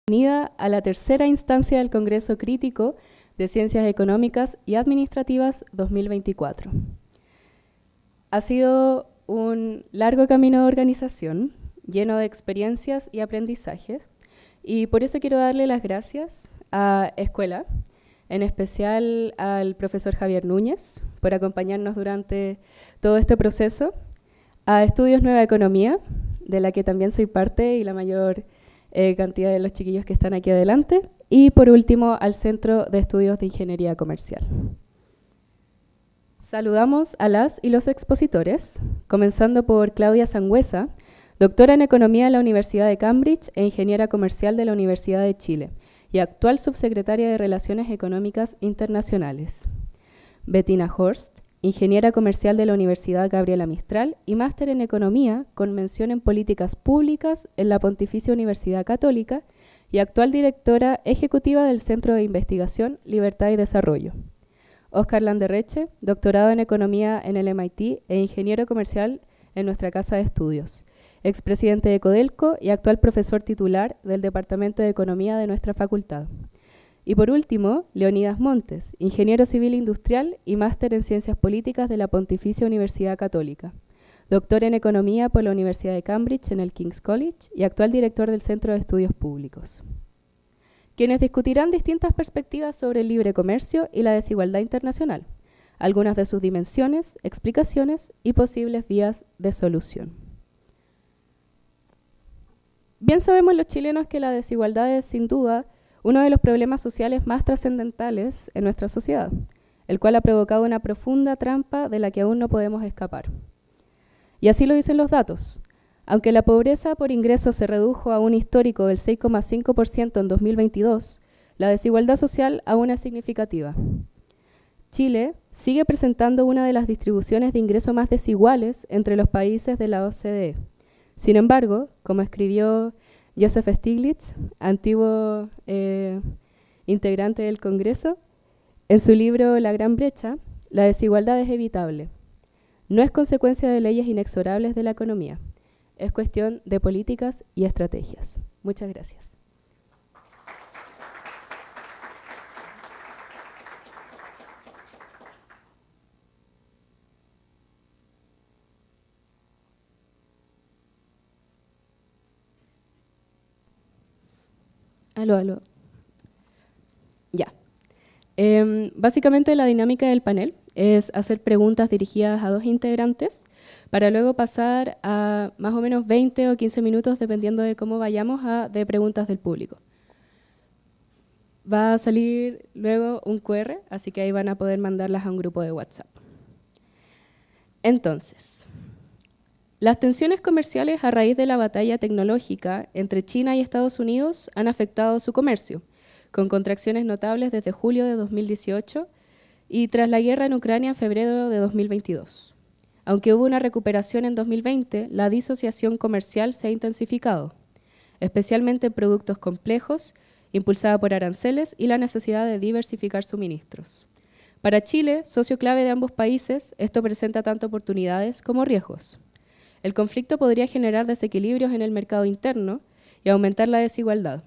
Bienvenida a la tercera instancia del Congreso Crítico de Ciencias Económicas y Administrativas 2024. Ha sido un largo camino de organización, lleno de experiencias y aprendizajes, y por eso quiero darle las gracias a Escuela, en especial al profesor Javier Núñez, por acompañarnos durante todo este proceso, a Estudios Nueva Economía, de la que también soy parte y la mayor cantidad de los chiquillos que están aquí adelante, y por último al Centro de Estudios de Ingeniería Comercial. Saludamos a las y los expositores, comenzando por Claudia Sangüesa, doctora en Economía de la Universidad de Cambridge e ingeniera comercial de la Universidad de Chile, y actual subsecretaria de Relaciones Económicas Internacionales. Bettina Horst, ingeniera comercial de la Universidad Gabriela Mistral y máster en Economía con mención en Políticas Públicas en la Pontificia Universidad Católica y actual directora ejecutiva del Centro de Investigación, Libertad y Desarrollo. Óscar Landerreche, doctorado en Economía en el MIT e ingeniero comercial en nuestra casa de estudios, expresidente de Codelco y actual profesor titular del Departamento de Economía de nuestra facultad. Y por último, Leonidas Montes, ingeniero civil industrial y máster en Ciencias Políticas de la Pontificia Universidad Católica, doctor en Economía por la Universidad de Cambridge en el King's College y actual director del Centro de Estudios Públicos, quienes discutirán distintas perspectivas sobre el libre comercio y la desigualdad internacional, algunas de sus dimensiones, explicaciones y posibles vías de solución. Bien sabemos los chilenos que la desigualdad es, sin duda, uno de los problemas sociales más trascendentales en nuestra sociedad, el cual ha provocado una profunda trampa de la que aún no podemos escapar. Y así lo dicen los datos. Aunque la pobreza por ingresos se redujo a un histórico del 6,5% en 2022, la desigualdad social aún es significativa. Chile sigue presentando una de las distribuciones de ingresos más desiguales entre los países de la OCDE. Sin embargo, como escribió Joseph Stiglitz, antiguo integrante del Congreso, en su libro La Gran Brecha, la desigualdad es evitable. No es consecuencia de leyes inexorables de la economía, es cuestión de políticas y estrategias. Muchas gracias. Aló. Ya. Básicamente la dinámica del panel es hacer preguntas dirigidas a dos integrantes para luego pasar a más o menos 20 o 15 minutos, dependiendo de cómo vayamos, de preguntas del público. Va a salir luego un QR, así que ahí van a poder mandarlas a un grupo de WhatsApp. Entonces, las tensiones comerciales a raíz de la batalla tecnológica entre China y Estados Unidos han afectado su comercio, con contracciones notables desde julio de 2018 y tras la guerra en Ucrania en febrero de 2022. Aunque hubo una recuperación en 2020, la disociación comercial se ha intensificado, especialmente en productos complejos, impulsada por aranceles y la necesidad de diversificar suministros. Para Chile, socio clave de ambos países, esto presenta tanto oportunidades como riesgos. El conflicto podría generar desequilibrios en el mercado interno y aumentar la desigualdad.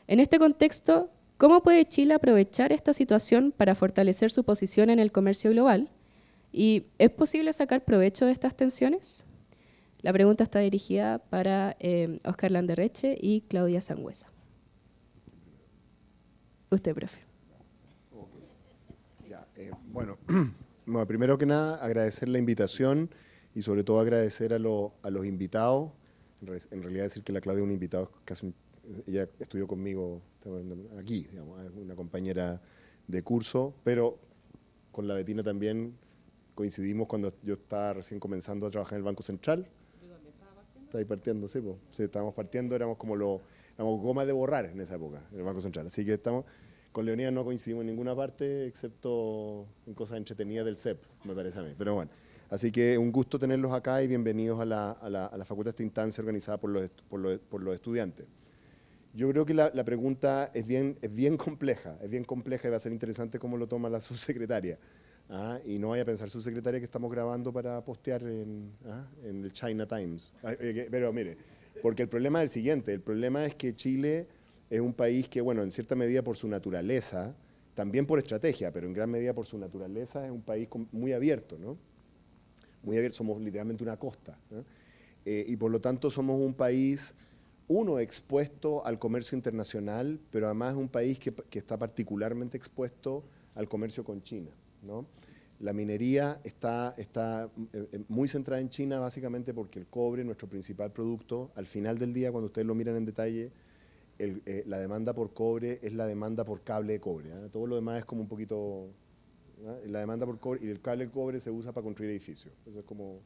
En este contexto, ¿cómo puede Chile aprovechar esta situación para fortalecer su posición en el comercio global? ¿Y es posible sacar provecho de estas tensiones? La pregunta está dirigida para Óscar Landerreche y Claudia Sangüesa. Usted, profe. Ya, bueno, primero que nada, agradecer la invitación y sobre todo agradecer a los invitados. En realidad decir que la Claudia es un invitado, ella estudió conmigo aquí, digamos, es una compañera de curso, pero con la Bettina también coincidimos cuando yo estaba recién comenzando a trabajar en el Banco Central. Yo también estaba partiendo. Está ahí partiendo, sí, pues. Sí, estábamos partiendo, éramos goma de borrar en esa época, en el Banco Central. Así que con Leonidas no coincidimos en ninguna parte, excepto en cosas entretenidas del CEP, me parece a mí. Pero bueno, así que un gusto tenerlos acá y bienvenidos a la facultad de esta instancia organizada por los estudiantes. Yo creo que la pregunta es bien compleja y va a ser interesante cómo lo toma la subsecretaria. Y no vaya a pensar subsecretaria que estamos grabando para postear en el China Times. Pero mire, porque el problema es el siguiente, el problema es que Chile es un país que, bueno, en cierta medida por su naturaleza, también por estrategia, pero en gran medida por su naturaleza, es un país muy abierto, ¿no? Muy abierto, somos literalmente una costa, ¿no? Y por lo tanto somos un país, uno, expuesto al comercio internacional, pero además es un país que está particularmente expuesto al comercio con China, ¿no? La minería está muy centrada en China básicamente porque el cobre, nuestro principal producto, al final del día, cuando ustedes lo miran en detalle, la demanda por cobre es la demanda por cable de cobre, ¿eh? Todo lo demás es como un poquito... ¿eh? La demanda por cobre, y el cable de cobre se usa para construir edificios. Eso es como,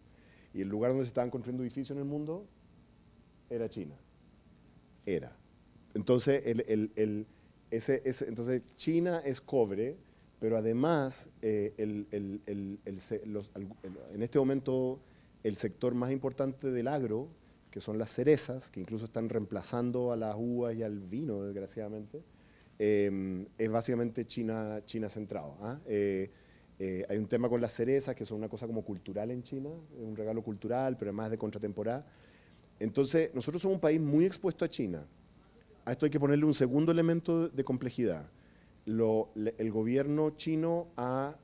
y el lugar donde se estaban construyendo edificios en el mundo era China. Era. Entonces, entonces China es cobre, pero además, en este momento, el sector más importante del agro, que son las cerezas, que incluso están reemplazando a las uvas y al vino, desgraciadamente, es básicamente China centrado. Hay un tema con las cerezas, que son una cosa como cultural en China, es un regalo cultural, pero además de contratemporada. Entonces, nosotros somos un país muy expuesto a China. A esto hay que ponerle un segundo elemento de complejidad. El gobierno chino ha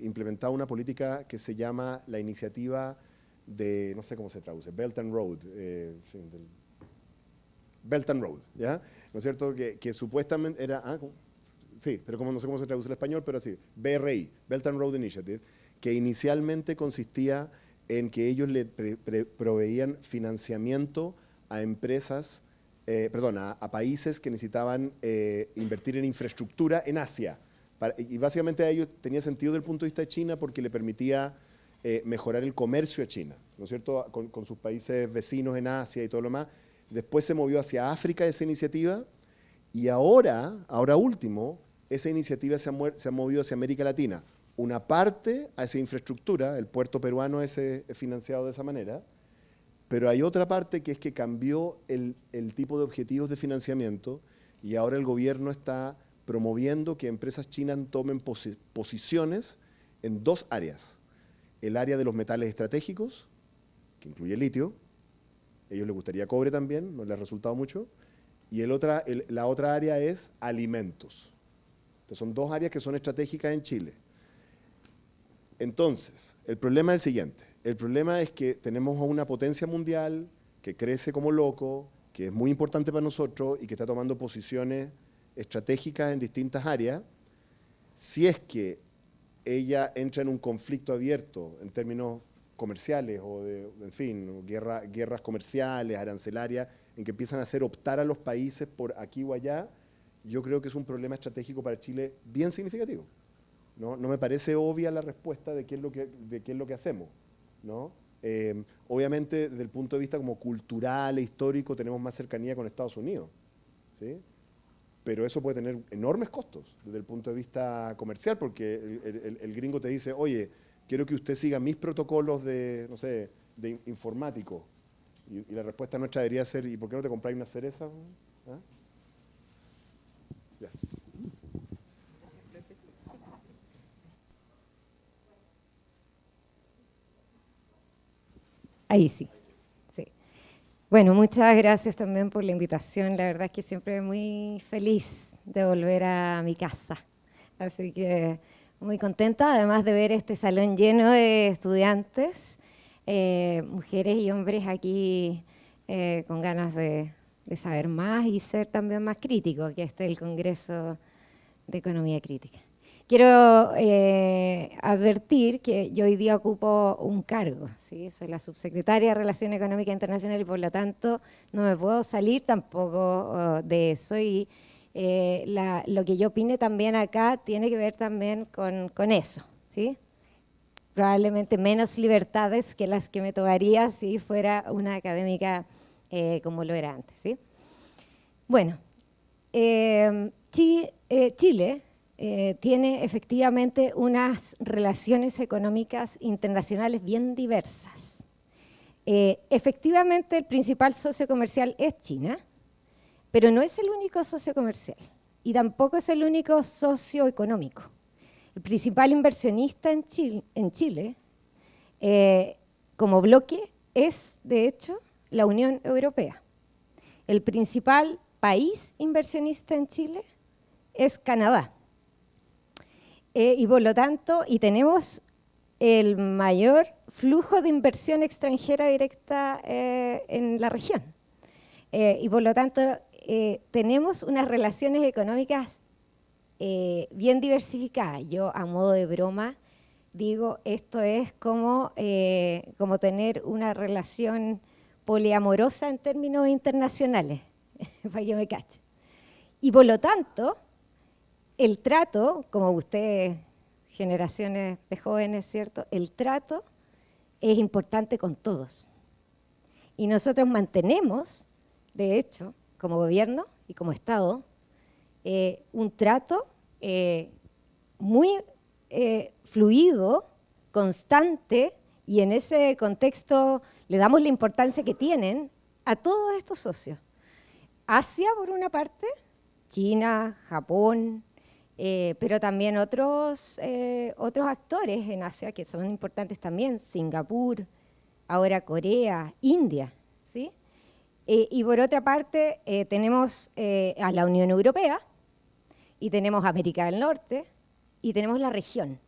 implementado una política que se llama la iniciativa de, no sé cómo se traduce, Belt and Road, Belt and Road, ¿ya? ¿No es cierto? Que supuestamente era, sí, pero como no sé cómo se traduce al español, pero así, BRI, Belt and Road Initiative, que inicialmente consistía en que ellos le proveían financiamiento a empresas, a países que necesitaban invertir en infraestructura en Asia. Y básicamente a ellos tenía sentido desde el punto de vista de China porque le permitía mejorar el comercio a China, ¿no es cierto?, con sus países vecinos en Asia y todo lo demás. Después se movió hacia África esa iniciativa y ahora último, esa iniciativa se ha movido hacia América Latina. Una parte a esa infraestructura, el puerto peruano es financiado de esa manera, pero hay otra parte que es que cambió el tipo de objetivos de financiamiento y ahora el gobierno está promoviendo que empresas chinas tomen posiciones en dos áreas. El área de los metales estratégicos, que incluye litio, a ellos les gustaría cobre también, no les ha resultado mucho, y la otra área es alimentos. Entonces son dos áreas que son estratégicas en Chile. Entonces, el problema es el siguiente. El problema es que tenemos a una potencia mundial que crece como loco, que es muy importante para nosotros y que está tomando posiciones estratégicas en distintas áreas. Si es que ella entra en un conflicto abierto en términos comerciales o en fin, guerras comerciales, arancelarias, en que empiezan a hacer optar a los países por aquí o allá, yo creo que es un problema estratégico para Chile bien significativo. No me parece obvia la respuesta de qué es lo que hacemos, ¿no? Obviamente, desde el punto de vista como cultural e histórico, tenemos más cercanía con Estados Unidos, ¿sí? Pero eso puede tener enormes costos desde el punto de vista comercial, porque el gringo te dice, oye, quiero que usted siga mis protocolos de, no sé, de informático. Y la respuesta nuestra debería ser, ¿y por qué no te compráis una cereza? ¿Ah? Ya. Ahí sí, sí. Bueno, muchas gracias también por la invitación. La verdad es que siempre muy feliz de volver a mi casa. Así que muy contenta, además de ver este salón lleno de estudiantes, mujeres y hombres aquí con ganas de saber más y ser también más críticos, que este es el Congreso de Economía Crítica. Quiero advertir que yo hoy día ocupo un cargo, ¿sí? Soy la subsecretaria de Relaciones Económicas Internacionales y por lo tanto no me puedo salir tampoco de eso y lo que yo opine también acá tiene que ver también con eso, ¿sí? Probablemente menos libertades que las que me tomaría si fuera una académica como lo era antes, ¿sí? Bueno, Chile tiene efectivamente unas relaciones económicas internacionales bien diversas. Efectivamente, el principal socio comercial es China, pero no es el único socio comercial y tampoco es el único socio económico. El principal inversionista en Chile, como bloque, es, de hecho, la Unión Europea. El principal país inversionista en Chile es Canadá. Y por lo tanto, tenemos el mayor flujo de inversión extranjera directa en la región. Y por lo tanto, tenemos unas relaciones económicas bien diversificadas. Yo, a modo de broma, digo, esto es como tener una relación poliamorosa en términos internacionales, para que me cache. Y por lo tanto, el trato, como ustedes, generaciones de jóvenes, ¿cierto? El trato es importante con todos. Y nosotros mantenemos, de hecho, como gobierno y como Estado, un trato muy fluido, constante, y en ese contexto le damos la importancia que tienen a todos estos socios. Asia, por una parte, China, Japón, pero también otros actores en Asia que son importantes también, Singapur, ahora Corea, India, ¿sí? Y por otra parte tenemos a la Unión Europea, y tenemos América del Norte, y tenemos la región.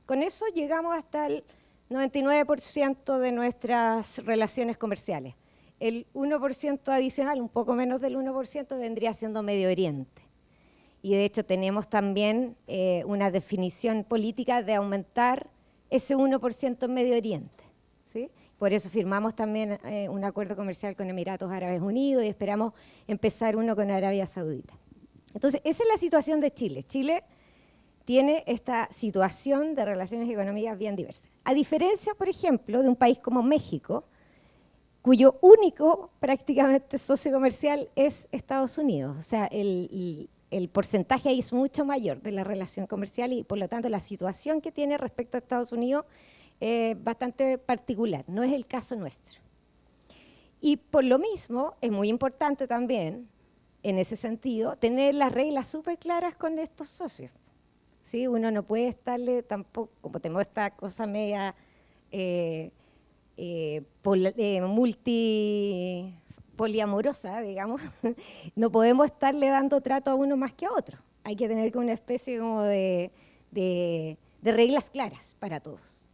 Con eso llegamos hasta el 99% de nuestras relaciones comerciales. El 1% adicional, un poco menos del 1%, vendría siendo Medio Oriente. Y de hecho tenemos también una definición política de aumentar ese 1% en Medio Oriente, ¿sí? Por eso firmamos también un acuerdo comercial con Emiratos Árabes Unidos y esperamos empezar uno con Arabia Saudita. Entonces, esa es la situación de Chile. Chile tiene esta situación de relaciones económicas bien diversas. A diferencia, por ejemplo, de un país como México, cuyo único prácticamente socio comercial es Estados Unidos. O sea, el porcentaje ahí es mucho mayor de la relación comercial y por lo tanto la situación que tiene respecto a Estados Unidos es bastante particular, no es el caso nuestro. Y por lo mismo es muy importante también, en ese sentido, tener las reglas súper claras con estos socios. ¿Sí? Uno no puede estarle tampoco, como tenemos esta cosa media poliamorosa, digamos, no podemos estarle dando trato a uno más que a otro. Hay que tener una especie como de reglas claras para todos.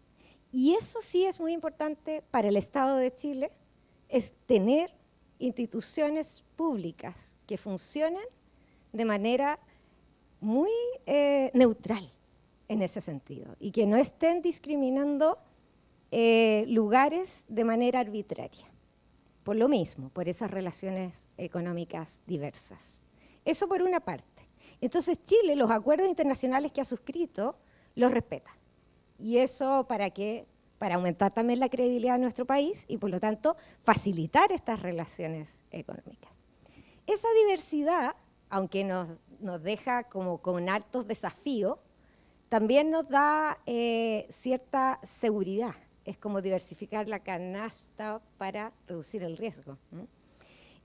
Y eso sí es muy importante para el Estado de Chile, es tener instituciones públicas que funcionen de manera muy neutral en ese sentido y que no estén discriminando lugares de manera arbitraria. Por lo mismo, por esas relaciones económicas diversas. Eso por una parte. Entonces Chile, los acuerdos internacionales que ha suscrito, los respeta. ¿Y eso para qué? Para aumentar también la credibilidad de nuestro país y por lo tanto facilitar estas relaciones económicas. Esa diversidad, aunque nos deja como con hartos desafíos, también nos da cierta seguridad. Es como diversificar la canasta para reducir el riesgo.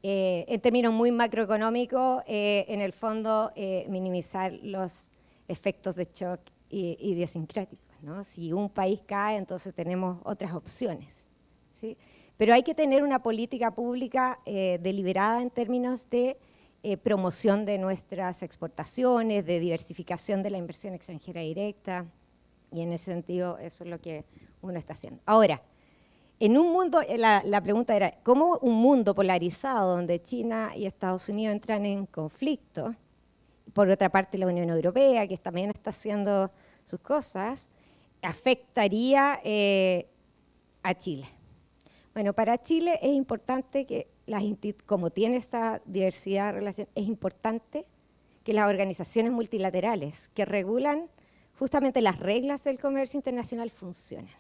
En términos muy macroeconómicos, en el fondo, minimizar los efectos de shock idiosincráticos, ¿no? Si un país cae, entonces tenemos otras opciones, ¿sí? Pero hay que tener una política pública deliberada en términos de promoción de nuestras exportaciones, de diversificación de la inversión extranjera directa, y en ese sentido eso es lo que uno está haciendo. Ahora, en un mundo, la pregunta era, ¿cómo un mundo polarizado donde China y Estados Unidos entran en conflicto? Por otra parte, la Unión Europea, que también está haciendo sus cosas, afectaría a Chile. Bueno, para Chile es importante que, como tiene esta diversidad de relaciones, es importante que las organizaciones multilaterales que regulan justamente las reglas del comercio internacional funcionen.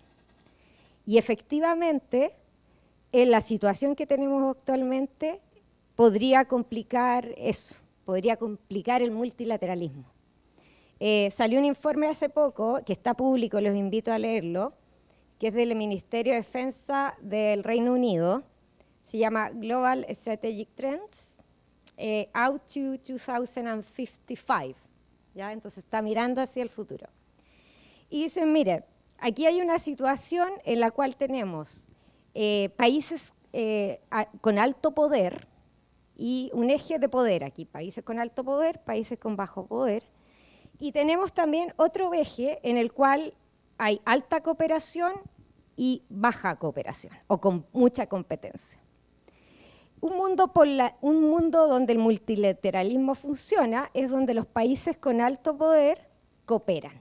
Y efectivamente, en la situación que tenemos actualmente, podría complicar eso, podría complicar el multilateralismo. Salió un informe hace poco, que está público, los invito a leerlo, que es del Ministerio de Defensa del Reino Unido, se llama Global Strategic Trends, Out to 2055, ¿ya? Entonces está mirando hacia el futuro. Y dicen, mire, aquí hay una situación en la cual tenemos países con alto poder y un eje de poder aquí, países con alto poder, países con bajo poder. Y tenemos también otro eje en el cual hay alta cooperación y baja cooperación, o con mucha competencia. Un mundo donde el multilateralismo funciona es donde los países con alto poder cooperan,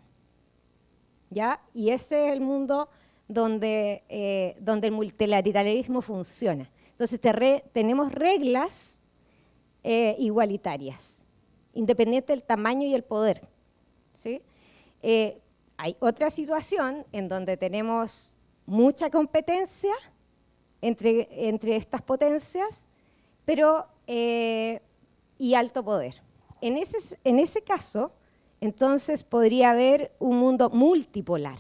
¿ya? Y ese es el mundo donde el multilateralismo funciona. Entonces tenemos reglas igualitarias, independiente del tamaño y el poder, ¿sí? Hay otra situación en donde tenemos mucha competencia entre estas potencias, pero y alto poder. En ese caso, entonces podría haber un mundo multipolar,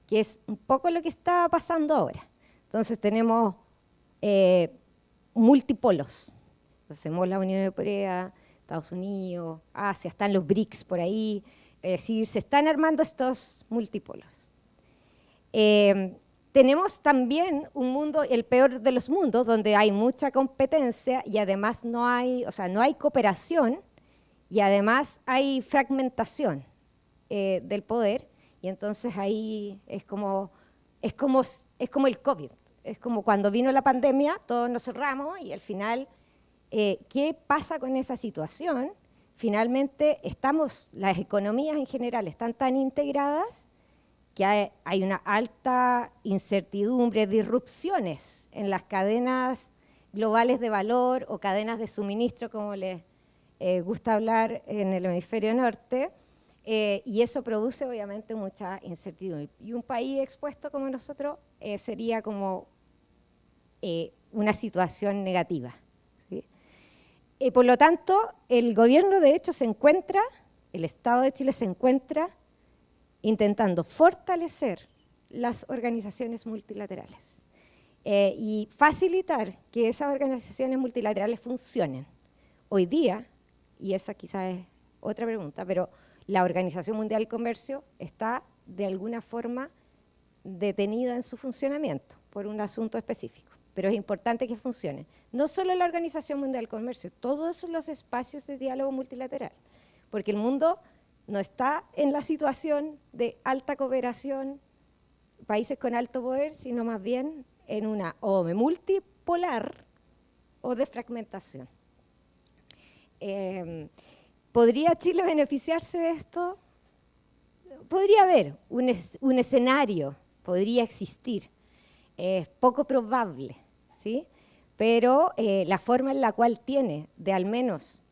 que es un poco lo que está pasando ahora. Entonces tenemos multipolos. Entonces tenemos la Unión Europea, Estados Unidos, Asia, están los BRICS por ahí. Es decir, se están armando estos multipolos. Tenemos también un mundo, el peor de los mundos, donde hay mucha competencia y además no hay cooperación y además hay fragmentación del poder, y entonces ahí es como el COVID. Es como cuando vino la pandemia, todos nos cerramos y al final, ¿qué pasa con esa situación? Finalmente, las economías en general están tan integradas que hay una alta incertidumbre, disrupciones en las cadenas globales de valor o cadenas de suministro, como les gusta hablar en el hemisferio norte, y eso produce obviamente mucha incertidumbre. Y un país expuesto como nosotros sería como una situación negativa, ¿sí? Por lo tanto, el gobierno de hecho el Estado de Chile se encuentra intentando fortalecer las organizaciones multilaterales y facilitar que esas organizaciones multilaterales funcionen. Hoy día, y esa quizás es otra pregunta, pero la Organización Mundial del Comercio está de alguna forma detenida en su funcionamiento por un asunto específico, pero es importante que funcione. No solo la Organización Mundial del Comercio, todos los espacios de diálogo multilateral, porque el mundo no está en la situación de alta cooperación, países con alto poder, sino más bien en una o multipolar o de fragmentación. ¿Podría Chile beneficiarse de esto? Podría haber un escenario, podría existir. Es poco probable, ¿sí? Pero la forma en la cual tiene de al menos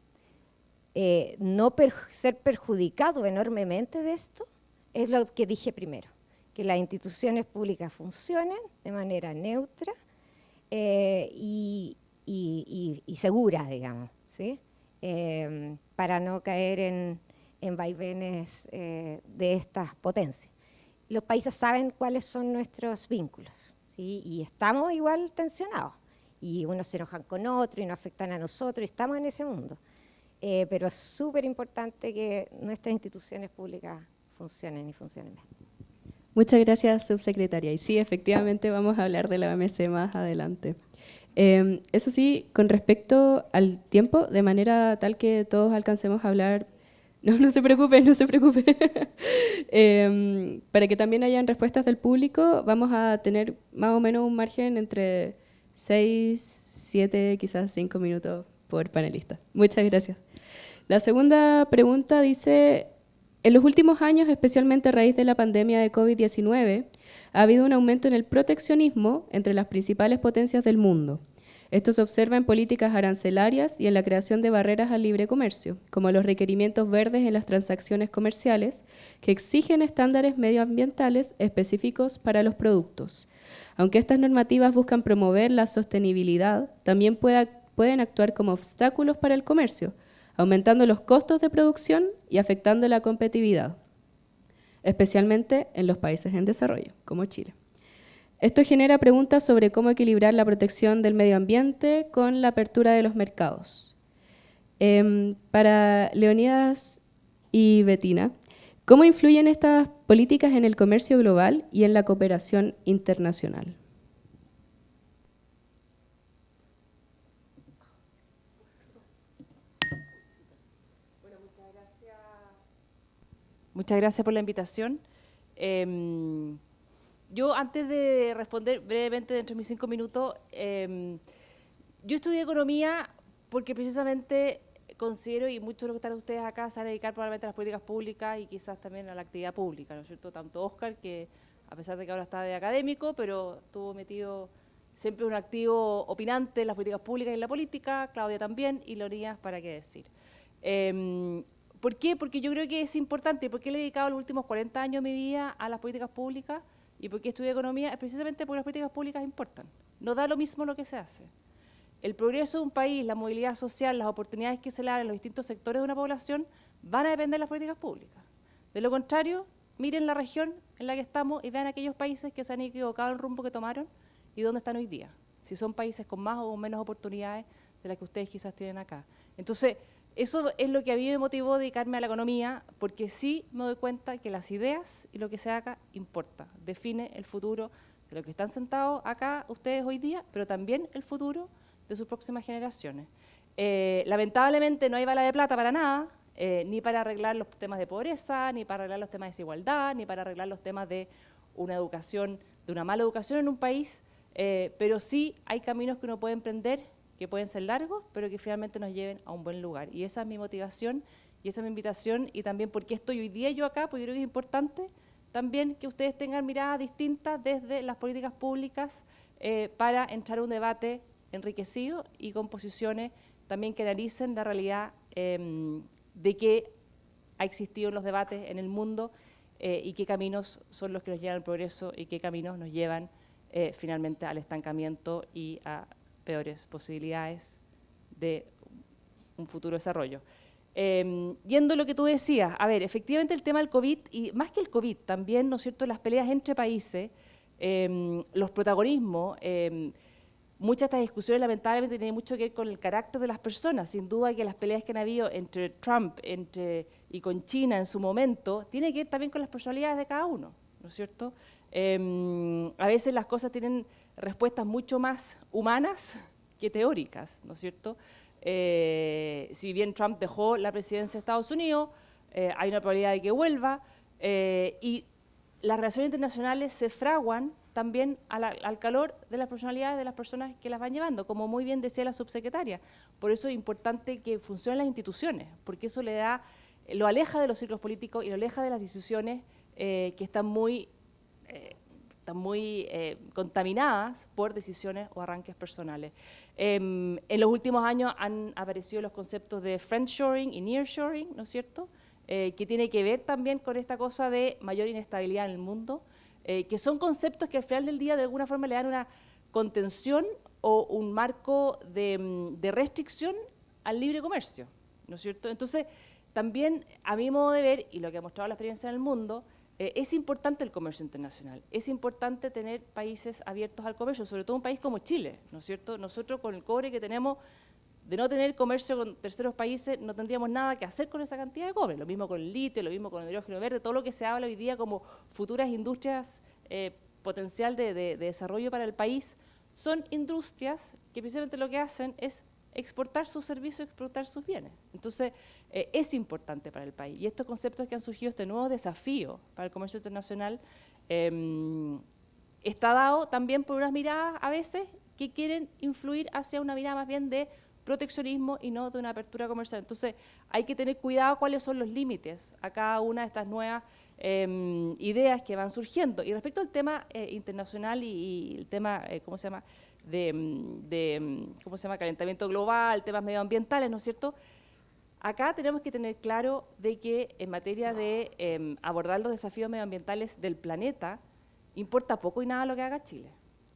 no ser perjudicado enormemente de esto, es lo que dije primero, que las instituciones públicas funcionen de manera neutra y segura, digamos, ¿sí? Para no caer en vaivenes de estas potencias. Los países saben cuáles son nuestros vínculos, ¿sí? Y estamos igual tensionados, y unos se enojan con otros y nos afectan a nosotros, y estamos en ese mundo. Pero es súper importante que nuestras instituciones públicas funcionen y funcionen bien. Muchas gracias, subsecretaria. Y sí, efectivamente vamos a hablar de la OMC más adelante. Eso sí, con respecto al tiempo, de manera tal que todos alcancemos a hablar. No se preocupe, no se preocupe. Para que también hayan respuestas del público, vamos a tener más o menos un margen entre 6, 7, quizás 5 minutos por panelista. Muchas gracias. La segunda pregunta dice: en los últimos años, especialmente a raíz de la pandemia de COVID-19, ha habido un aumento en el proteccionismo entre las principales potencias del mundo. Esto se observa en políticas arancelarias y en la creación de barreras al libre comercio, como los requerimientos verdes en las transacciones comerciales, que exigen estándares medioambientales específicos para los productos. Aunque estas normativas buscan promover la sostenibilidad, también pueden actuar como obstáculos para el comercio, aumentando los costos de producción y afectando la competitividad, especialmente en los países en desarrollo, como Chile. Esto genera preguntas sobre cómo equilibrar la protección del medio ambiente con la apertura de los mercados. Para Leonidas y Bettina, ¿cómo influyen estas políticas en el comercio global y en la cooperación internacional? Muchas gracias por la invitación. Yo, antes de responder brevemente dentro de mis 5 minutos, yo estudié economía porque precisamente considero, y muchos de los que están ustedes acá se van a dedicar probablemente a las políticas públicas y quizás también a la actividad pública, ¿no es cierto? Tanto Oscar, que a pesar de que ahora está de académico, pero estuvo metido siempre un activo opinante en las políticas públicas y en la política, Claudia también, y Lorías, ¿para qué decir? ¿Por qué? Porque yo creo que es importante. ¿Por qué le he dedicado los últimos 40 años de mi vida a las políticas públicas? ¿Y por qué estudié economía? Es precisamente porque las políticas públicas importan. No da lo mismo lo que se hace. El progreso de un país, la movilidad social, las oportunidades que se le dan en los distintos sectores de una población van a depender de las políticas públicas. De lo contrario, miren la región en la que estamos y vean aquellos países que se han equivocado en el rumbo que tomaron y dónde están hoy día. Si son países con más o menos oportunidades de las que ustedes quizás tienen acá. Entonces, eso es lo que a mí me motivó a dedicarme a la economía, porque sí me doy cuenta que las ideas y lo que se haga importa. Define el futuro de los que están sentados acá ustedes hoy día, pero también el futuro de sus próximas generaciones. Lamentablemente no hay bala de plata para nada, ni para arreglar los temas de pobreza, ni para arreglar los temas de desigualdad, ni para arreglar los temas de una educación, de una mala educación en un país, pero sí hay caminos que uno puede emprender, que pueden ser largos, pero que finalmente nos lleven a un buen lugar. Y esa es mi motivación, y esa es mi invitación, y también porque estoy hoy día yo acá, porque yo creo que es importante también que ustedes tengan miradas distintas desde las políticas públicas para entrar a un debate enriquecido y con posiciones también que analicen la realidad de qué ha existido en los debates en el mundo y qué caminos son los que nos llevan al progreso y qué caminos nos llevan finalmente al estancamiento y a peores posibilidades de un futuro desarrollo. Yendo a lo que tú decías, a ver, efectivamente el tema del COVID, y más que el COVID, también, ¿no es cierto?, las peleas entre países, los protagonismos, muchas de estas discusiones lamentablemente tienen mucho que ver con el carácter de las personas. Sin duda que las peleas que han habido entre Trump y con China en su momento, tiene que ver también con las personalidades de cada uno, ¿no es cierto? A veces las cosas tienen respuestas mucho más humanas que teóricas, ¿no es cierto? Si bien Trump dejó la presidencia de Estados Unidos, hay una probabilidad de que vuelva, y las relaciones internacionales se fraguan también al calor de las personalidades de las personas que las van llevando, como muy bien decía la subsecretaria. Por eso es importante que funcionen las instituciones, porque eso lo aleja de los ciclos políticos y lo aleja de las decisiones que están muy contaminadas por decisiones o arranques personales. En los últimos años han aparecido los conceptos de friendshoring y nearshoring, ¿no es cierto?, que tiene que ver también con esta cosa de mayor inestabilidad en el mundo, que son conceptos que al final del día de alguna forma le dan una contención o un marco de restricción al libre comercio, ¿no es cierto? Entonces, también a mi modo de ver, y lo que ha mostrado la experiencia en el mundo, es importante el comercio internacional, es importante tener países abiertos al comercio, sobre todo un país como Chile, ¿no es cierto? Nosotros con el cobre que tenemos, de no tener comercio con terceros países, no tendríamos nada que hacer con esa cantidad de cobre. Lo mismo con el litio, lo mismo con el hidrógeno verde, todo lo que se habla hoy día como futuras industrias potencial de desarrollo para el país, son industrias que precisamente lo que hacen es exportar sus servicios, exportar sus bienes. Entonces, es importante para el país. Y estos conceptos que han surgido, este nuevo desafío para el comercio internacional, está dado también por unas miradas a veces que quieren influir hacia una mirada más bien de proteccionismo y no de una apertura comercial. Entonces, hay que tener cuidado cuáles son los límites a cada una de estas nuevas ideas que van surgiendo. Y respecto al tema internacional y el tema, ¿cómo se llama?, calentamiento global, temas medioambientales, ¿no es cierto? Acá tenemos que tener claro de que en materia de abordar los desafíos medioambientales del planeta, importa poco y nada lo que haga Chile.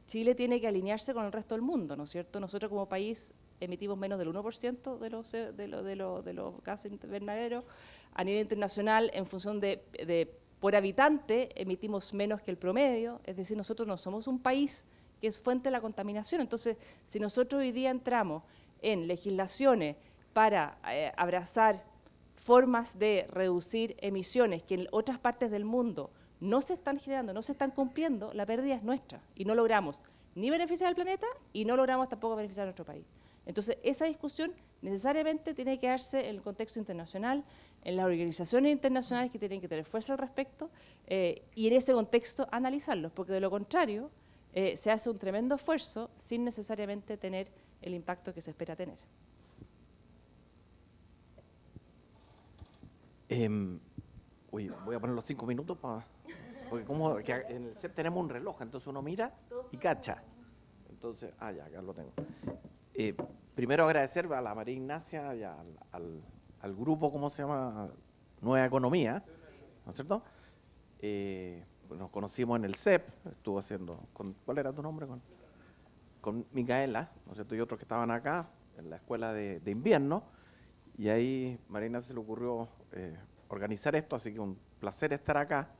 Chile tiene que alinearse con el resto del mundo, ¿no es cierto? Nosotros como país emitimos menos del 1% de los gases invernaderos. A nivel internacional, en función por habitante, emitimos menos que el promedio. Es decir, nosotros no somos un país que es fuente de la contaminación. Entonces, si nosotros hoy día entramos en legislaciones para abrazar formas de reducir emisiones que en otras partes del mundo no se están generando, no se están cumpliendo, la pérdida es nuestra y no logramos ni beneficiar al planeta y no logramos tampoco beneficiar a nuestro país. Entonces, esa discusión necesariamente tiene que darse en el contexto internacional, en las organizaciones internacionales que tienen que tener fuerza al respecto, y en ese contexto analizarlos, porque de lo contrario se hace un tremendo esfuerzo sin necesariamente tener el impacto que se espera tener. Voy a poner los 5 minutos porque como que en el CEP tenemos un reloj, entonces uno mira y cacha. Entonces, ya, acá lo tengo. Primero agradecer a la María Ignacia y al grupo, ¿cómo se llama? Nueva Economía, ¿no es cierto? Nos conocimos en el CEP, estuvo haciendo, ¿cuál era tu nombre? Con Micaela, ¿no es cierto? Y otros que estaban acá, en la escuela de invierno, y ahí María Ignacia se le ocurrió organizar esto, así que un placer estar acá.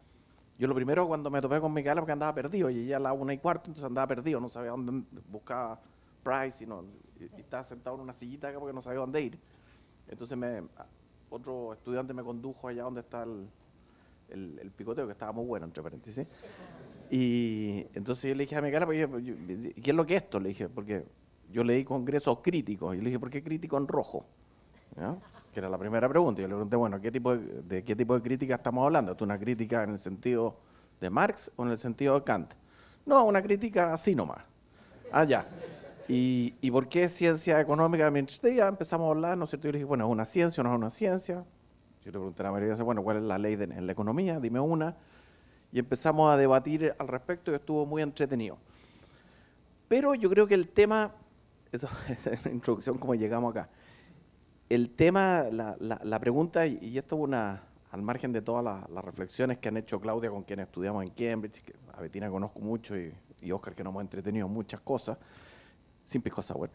Yo lo primero cuando me topé con Micaela, porque andaba perdido, y ella a la 1:15, entonces andaba perdido, no sabía dónde, buscaba Price, y estaba sentado en una sillita acá porque no sabía dónde ir. Entonces otro estudiante me condujo allá donde está el picoteo, que estaba muy bueno, entre paréntesis. Y entonces yo le dije a Micaela, ¿qué es lo que es esto? Le dije, porque yo leí congresos críticos, y le dije, ¿por qué crítico en rojo? ¿Ya? Que era la primera pregunta. Y yo le pregunté, bueno, ¿de qué tipo de crítica estamos hablando? ¿Es una crítica en el sentido de Marx o en el sentido de Kant? No, una crítica así nomás. Ya. ¿Y por qué ciencia económica? Mientras ya empezamos a hablar, ¿no es cierto? Yo le dije, bueno, ¿es una ciencia o no es una ciencia? Yo le pregunté a la María, bueno, ¿cuál es la ley en la economía? Dime una. Y empezamos a debatir al respecto y estuvo muy entretenido. Pero yo creo que el tema, eso es la introducción como llegamos acá. El tema, la pregunta, y esto es al margen de todas las reflexiones que han hecho Claudia, con quienes estudiamos en Cambridge, que a Bettina conozco mucho, y Oscar, que nos hemos entretenido en muchas cosas, sin pisco sour.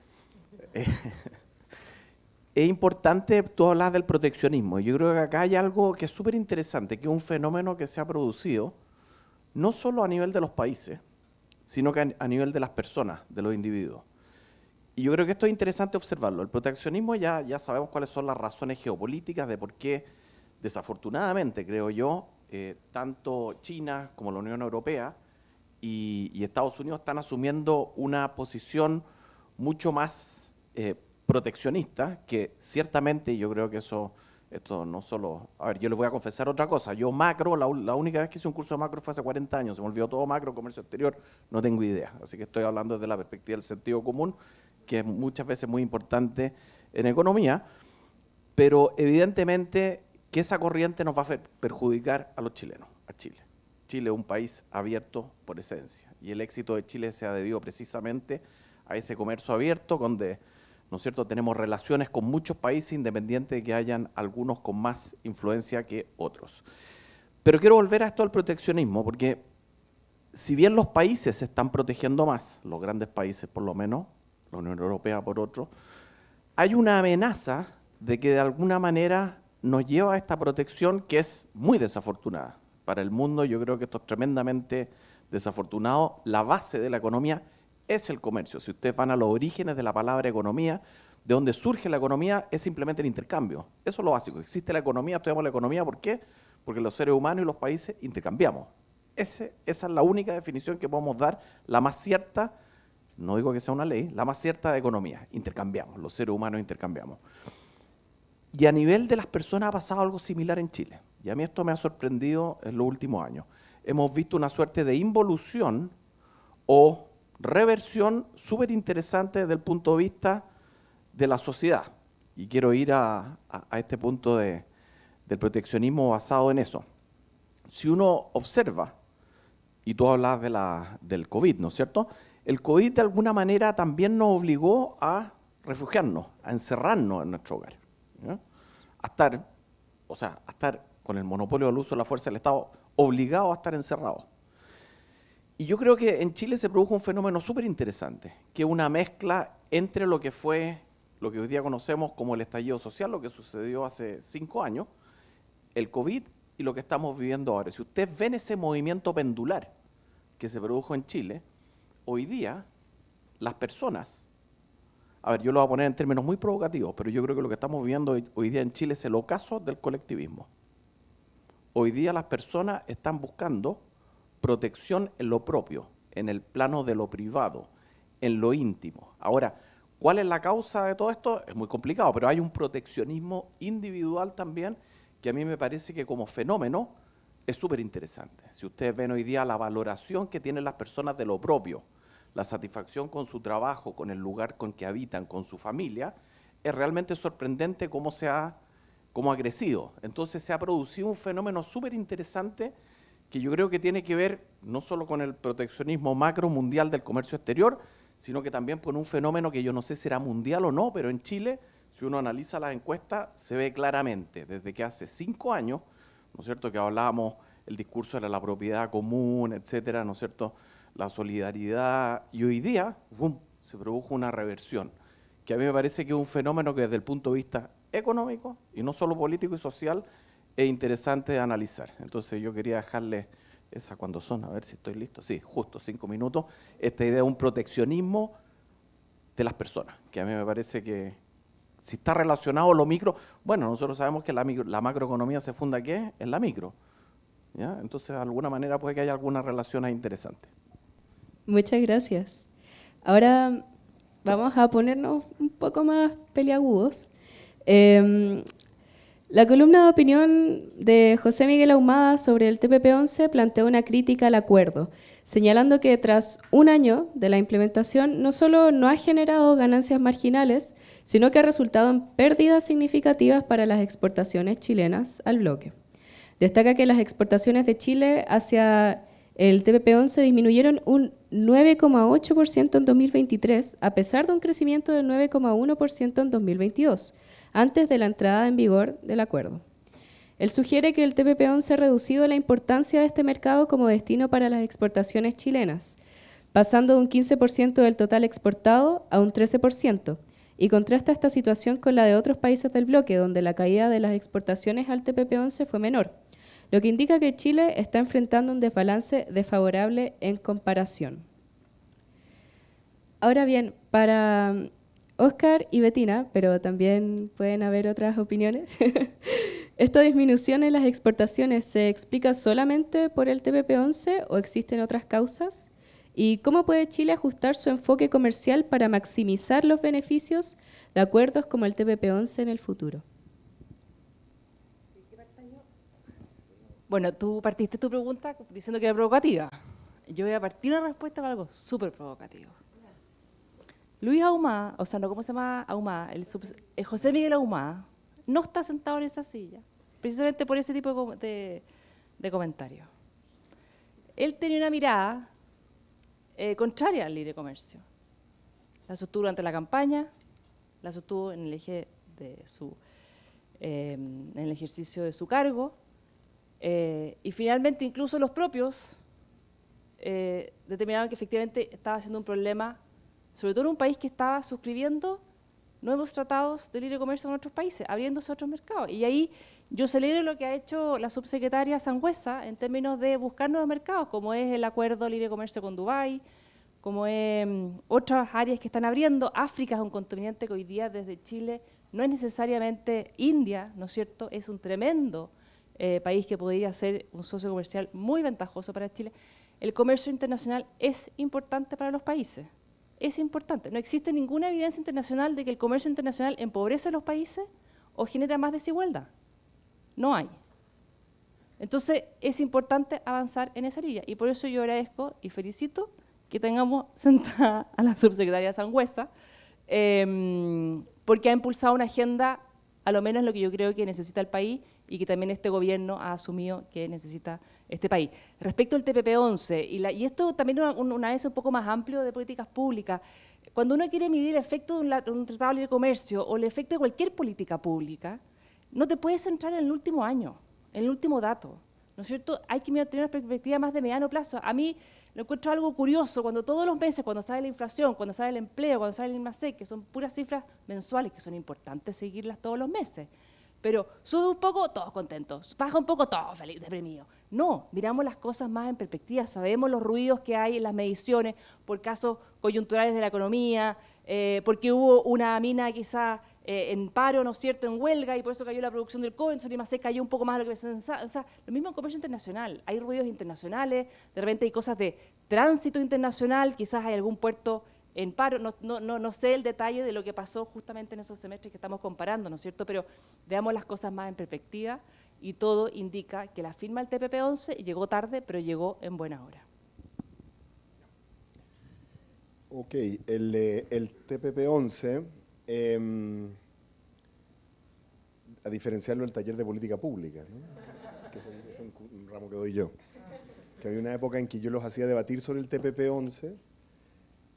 Es importante, tú hablas del proteccionismo, y yo creo que acá hay algo que es súper interesante, que es un fenómeno que se ha producido, no solo a nivel de los países, sino que a nivel de las personas, de los individuos. Y yo creo que esto es interesante observarlo. El proteccionismo ya sabemos cuáles son las razones geopolíticas de por qué, desafortunadamente, creo yo, tanto China como la Unión Europea y Estados Unidos están asumiendo una posición mucho más proteccionista, que ciertamente yo creo que esto no solo... A ver, yo les voy a confesar otra cosa. Yo macro, la única vez que hice un curso de macro fue hace 40 años. Se me olvidó todo macro, comercio exterior, no tengo idea. Así que estoy hablando desde la perspectiva del sentido común, que es muchas veces muy importante en economía, pero evidentemente que esa corriente nos va a perjudicar a los chilenos, a Chile. Chile es un país abierto por esencia, y el éxito de Chile se ha debido precisamente a ese comercio abierto, donde, ¿no es cierto?, tenemos relaciones con muchos países, independiente de que hayan algunos con más influencia que otros. Pero quiero volver a esto del proteccionismo, porque si bien los países se están protegiendo más, los grandes países por lo menos, la Unión Europea por otro, hay una amenaza de que de alguna manera nos lleva a esta protección que es muy desafortunada. Para el mundo yo creo que esto es tremendamente desafortunado. La base de la economía es el comercio. Si ustedes van a los orígenes de la palabra economía, de donde surge la economía es simplemente el intercambio. Eso es lo básico. Existe la economía, estudiamos la economía, ¿por qué? Porque los seres humanos y los países intercambiamos. Esa es la única definición que podemos dar, la más cierta. No digo que sea una ley, la más cierta de economía. Intercambiamos, los seres humanos intercambiamos. Y a nivel de las personas ha pasado algo similar en Chile. Y a mí esto me ha sorprendido en los últimos años. Hemos visto una suerte de involución o reversión súper interesante desde el punto de vista de la sociedad. Y quiero ir a este punto del proteccionismo basado en eso. Si uno observa, y tú hablas del COVID, ¿no es cierto?, el COVID de alguna manera también nos obligó a refugiarnos, a encerrarnos en nuestro hogar, ¿ya? A estar con el monopolio del uso de la fuerza del Estado, obligados a estar encerrados. Y yo creo que en Chile se produjo un fenómeno súper interesante, que es una mezcla entre lo que hoy día conocemos como el estallido social, lo que sucedió hace 5 años, el COVID y lo que estamos viviendo ahora. Si ustedes ven ese movimiento pendular que se produjo en Chile, hoy día las personas, a ver, yo lo voy a poner en términos muy provocativos, pero yo creo que lo que estamos viviendo hoy día en Chile es el ocaso del colectivismo. Hoy día las personas están buscando protección en lo propio, en el plano de lo privado, en lo íntimo. Ahora, ¿Cuál es la causa de todo esto? Es muy complicado, pero hay un proteccionismo individual también que a mí me parece que como fenómeno es súper interesante. Si ustedes ven hoy día la valoración que tienen las personas de lo propio, la satisfacción con su trabajo, con el lugar con que habitan, con su familia, es realmente sorprendente cómo ha crecido. Entonces se ha producido un fenómeno súper interesante que yo creo que tiene que ver no solo con el proteccionismo macro mundial del comercio exterior, sino que también con un fenómeno que yo no sé si será mundial o no, pero en Chile, si uno analiza las encuestas, se ve claramente, desde que hace 5 años, ¿no es cierto?, que hablábamos, el discurso era la propiedad común, etcétera, ¿no es cierto?, la solidaridad, y hoy día, ¡bum!, se produjo una reversión, que a mí me parece que es un fenómeno que desde el punto de vista económico, y no solo político y social, es interesante de analizar. Entonces yo quería dejarles esa cuando son, a ver si estoy listo, sí, justo 5 minutos, esta idea de un proteccionismo de las personas, que a mí me parece que si está relacionado lo micro, bueno, nosotros sabemos que la macroeconomía se funda ¿qué? En la micro, ¿ya? Entonces de alguna manera puede que haya alguna relación ahí interesante. Muchas gracias. Ahora vamos a ponernos un poco más peliagudos. La columna de opinión de José Miguel Ahumada sobre el TPP-11 plantea una crítica al acuerdo, señalando que tras un año de la implementación no solo no ha generado ganancias marginales, sino que ha resultado en pérdidas significativas para las exportaciones chilenas al bloque. Destaca que las exportaciones de Chile hacia el TPP-11 disminuyeron un 9,8% en 2023, a pesar de un crecimiento del 9,1% en 2022, antes de la entrada en vigor del acuerdo. Él sugiere que el TPP-11 ha reducido la importancia de este mercado como destino para las exportaciones chilenas, pasando de un 15% del total exportado a un 13%, y contrasta esta situación con la de otros países del bloque, donde la caída de las exportaciones al TPP-11 fue menor, lo que indica que Chile está enfrentando un desbalance desfavorable en comparación. Ahora bien, para Óscar y Bettina, pero también pueden haber otras opiniones, ¿esta disminución en las exportaciones se explica solamente por el TPP-11 o existen otras causas? ¿Y cómo puede Chile ajustar su enfoque comercial para maximizar los beneficios de acuerdos como el TPP-11 en el futuro? Bueno, tú partiste tu pregunta diciendo que era provocativa. Yo voy a partir una respuesta con algo súper provocativo. Luis Ahumada, o sea, no, ¿cómo se llama Ahumada? El José Miguel Ahumada no está sentado en esa silla, precisamente por ese tipo de comentarios. Él tenía una mirada contraria al libre comercio. La sostuvo durante la campaña, la sostuvo en el eje de en el ejercicio de su cargo, y finalmente incluso los propios determinaron que efectivamente estaba siendo un problema, sobre todo en un país que estaba suscribiendo nuevos tratados de libre comercio con otros países, abriéndose otros mercados. Y ahí yo celebro lo que ha hecho la subsecretaria Sangüesa en términos de buscar nuevos mercados, como es el acuerdo de libre comercio con Dubái, como es otras áreas que están abriendo. África es un continente que hoy día desde Chile no es necesariamente India, ¿no es cierto? Es un tremendo país que podría ser un socio comercial muy ventajoso para Chile. El comercio internacional es importante para los países. Es importante. No existe ninguna evidencia internacional de que el comercio internacional empobrece a los países o genera más desigualdad. No hay. Entonces, es importante avanzar en esa línea. Y por eso yo agradezco y felicito que tengamos sentada a la subsecretaria Sangüesa, porque ha impulsado una agenda, a lo menos lo que yo creo que necesita el país y que también este gobierno ha asumido que necesita este país. Respecto al TPP-11, y esto también es un análisis un poco más amplio de políticas públicas, cuando uno quiere medir el efecto de un tratado de libre comercio o el efecto de cualquier política pública, no te puedes centrar en el último año, en el último dato, ¿no es cierto? Hay que tener una perspectiva más de mediano plazo. A mí lo encuentro algo curioso, cuando todos los meses, cuando sale la inflación, cuando sale el empleo, cuando sale el INMASEC, que son puras cifras mensuales, que son importantes seguirlas todos los meses, pero sube un poco, todos contentos, baja un poco, todos felices, deprimidos. No, miramos las cosas más en perspectiva, sabemos los ruidos que hay en las mediciones por casos coyunturales de la economía, porque hubo una mina quizá en paro, ¿no es cierto?, en huelga, y por eso cayó la producción del cobre, entonces el INMASEC cayó un poco más de lo que se pensaba. O sea, lo mismo en comercio internacional, hay ruidos internacionales, de repente hay cosas de tránsito internacional, quizás hay algún puerto en paro. No sé el detalle de lo que pasó justamente en esos semestres que estamos comparando, ¿no es cierto? Pero veamos las cosas más en perspectiva y todo indica que la firma del TPP-11 llegó tarde, pero llegó en buena hora. Ok, el TPP-11, a diferenciarlo del taller de política pública, ¿no? Que es un ramo que doy yo. Que había una época en que yo los hacía debatir sobre el TPP-11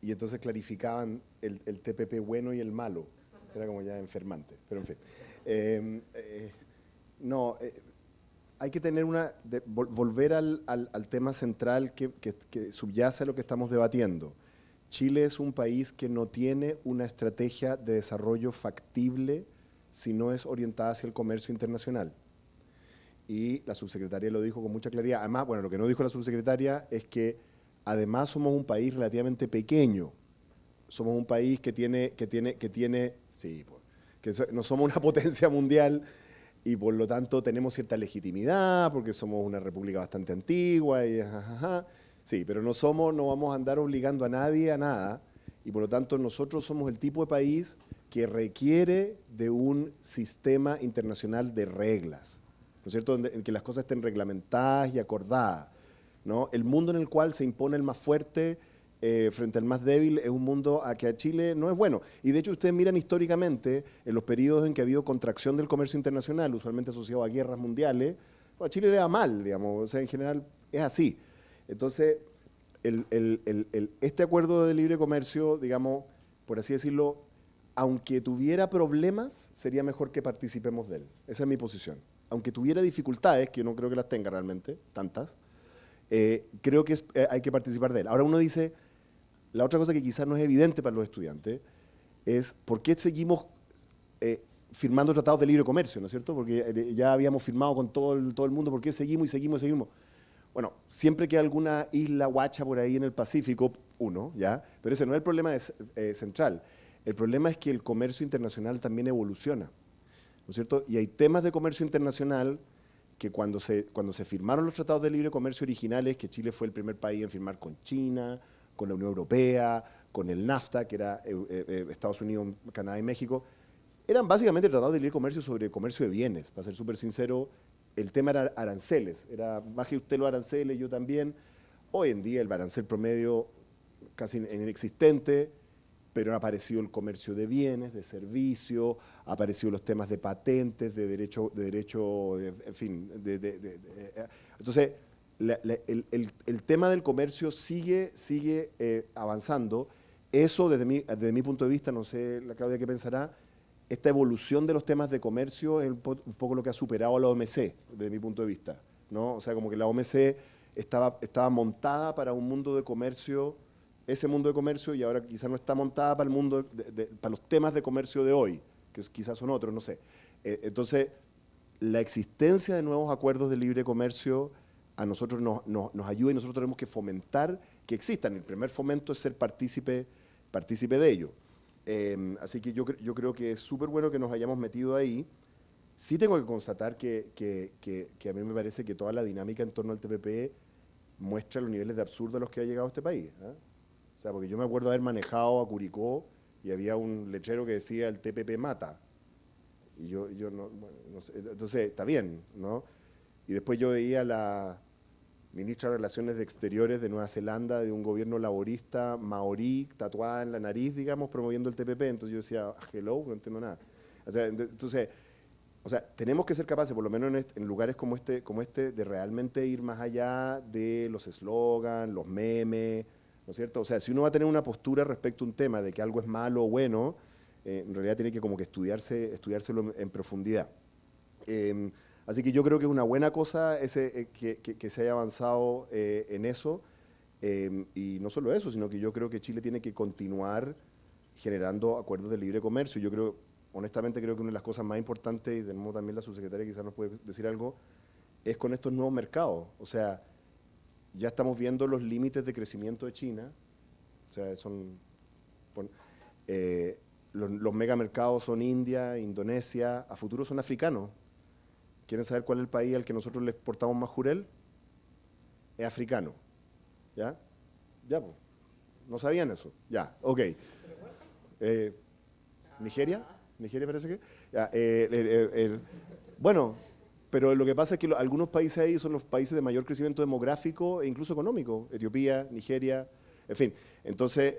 y entonces clarificaban el TPP bueno y el malo, que era como ya enfermante, pero en fin. Hay que tener volver al tema central que subyace a lo que estamos debatiendo. Chile es un país que no tiene una estrategia de desarrollo factible si no es orientada hacia el comercio internacional. Y la subsecretaria lo dijo con mucha claridad. Además, bueno, lo que no dijo la subsecretaria es que además somos un país relativamente pequeño. Somos un país que no somos una potencia mundial y por lo tanto tenemos cierta legitimidad porque somos una república bastante antigua y sí, pero no vamos a andar obligando a nadie a nada y por lo tanto nosotros somos el tipo de país que requiere de un sistema internacional de reglas, ¿no es cierto?, en que las cosas estén reglamentadas y acordadas, ¿no? El mundo en el cual se impone el más fuerte frente al más débil es un mundo a que a Chile no es bueno. Y de hecho ustedes miran históricamente en los periodos en que ha habido contracción del comercio internacional, usualmente asociado a guerras mundiales, a Chile le va mal, digamos, o sea, en general es así. Entonces, este acuerdo de libre comercio, digamos, por así decirlo, aunque tuviera problemas, sería mejor que participemos de él. Esa es mi posición. Aunque tuviera dificultades, que yo no creo que las tenga realmente, tantas, creo que hay que participar de él. Ahora uno dice, la otra cosa que quizás no es evidente para los estudiantes, es por qué seguimos firmando tratados de libre comercio, ¿no es cierto? Porque ya habíamos firmado con todo el mundo, ¿por qué seguimos y seguimos y seguimos? Bueno, siempre que hay alguna isla guacha por ahí en el Pacífico, ¿ya? Pero ese no es el problema central. El problema es que el comercio internacional también evoluciona, ¿no es cierto? Y hay temas de comercio internacional que cuando se firmaron los tratados de libre comercio originales, que Chile fue el primer país en firmar con China, con la Unión Europea, con el NAFTA, que era Estados Unidos, Canadá y México, eran básicamente tratados de libre comercio sobre comercio de bienes, para ser súper sincero. El tema era aranceles, baje usted los aranceles, yo también. Hoy en día el arancel promedio casi inexistente, pero ha aparecido el comercio de bienes, de servicios, ha aparecido los temas de patentes, de derecho en fin. Entonces, el tema del comercio sigue avanzando. Eso, desde mi punto de vista, no sé, la Claudia qué pensará, esta evolución de los temas de comercio es un poco lo que ha superado a la OMC, desde mi punto de vista, ¿no? O sea, como que la OMC estaba montada para un mundo de comercio, ese mundo de comercio, y ahora quizás no está montada para el mundo, para los temas de comercio de hoy, que quizás son otros, no sé. Entonces, la existencia de nuevos acuerdos de libre comercio a nosotros nos ayuda y nosotros tenemos que fomentar que existan. El primer fomento es ser partícipe de ello. Así que yo creo que es súper bueno que nos hayamos metido ahí. Sí tengo que constatar que a mí me parece que toda la dinámica en torno al TPP muestra los niveles de absurdo a los que ha llegado este país, ¿eh? O sea, porque yo me acuerdo haber manejado a Curicó y había un letrero que decía el TPP mata. Y yo no sé, entonces está bien, ¿no? Y después yo veía a la ministra de Relaciones Exteriores de Nueva Zelanda, de un gobierno laborista maorí, tatuada en la nariz, digamos, promoviendo el TPP. Entonces yo decía, hello, no entiendo nada. O sea, entonces, tenemos que ser capaces, por lo menos en lugares como este, de realmente ir más allá de los eslogans, los memes, ¿no es cierto? O sea, si uno va a tener una postura respecto a un tema de que algo es malo o bueno, en realidad tiene que como que estudiárselo en profundidad. Así que yo creo que es una buena cosa que se haya avanzado en eso, y no solo eso, sino que yo creo que Chile tiene que continuar generando acuerdos de libre comercio. Yo creo, honestamente creo que una de las cosas más importantes, y tenemos también la subsecretaria quizás nos puede decir algo, es con estos nuevos mercados. O sea, ya estamos viendo los límites de crecimiento de China, o sea, los megamercados son India, Indonesia, a futuro son africanos. ¿Quieren saber cuál es el país al que nosotros le exportamos más jurel? Es africano. ¿Ya? Ya, pues. ¿No sabían eso? Ya, ok. ¿Nigeria? ¿Nigeria parece que? Ya, bueno, pero lo que pasa es que algunos países ahí son los países de mayor crecimiento demográfico e incluso económico. Etiopía, Nigeria, en fin. Entonces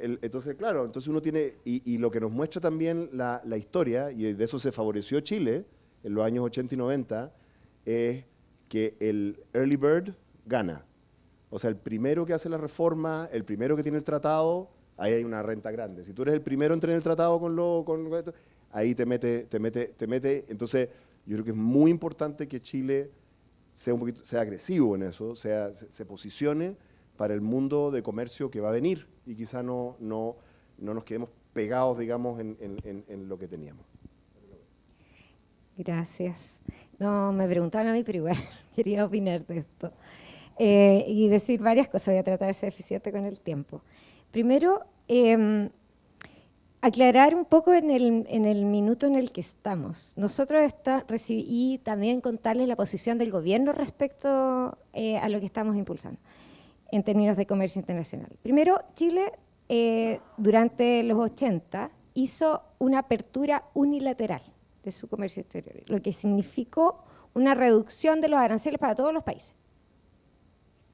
claro, entonces uno tiene, y lo que nos muestra también la historia, y de eso se favoreció Chile en los años 80 y 90, es que el early bird gana. O sea, el primero que hace la reforma, el primero que tiene el tratado, ahí hay una renta grande. Si tú eres el primero en tener el tratado con esto, ahí te mete. Entonces, yo creo que es muy importante que Chile sea agresivo en eso, se posicione para el mundo de comercio que va a venir y quizá no nos quedemos pegados, digamos, en lo que teníamos. Gracias. No, me preguntaron a mí, pero igual quería opinar de esto. Y decir varias cosas, voy a tratar de ser eficiente con el tiempo. Primero, aclarar un poco en el minuto en el que estamos. Nosotros y también contarles la posición del gobierno respecto a lo que estamos impulsando en términos de comercio internacional. Primero, Chile durante los 80 hizo una apertura unilateral de su comercio exterior, lo que significó una reducción de los aranceles para todos los países.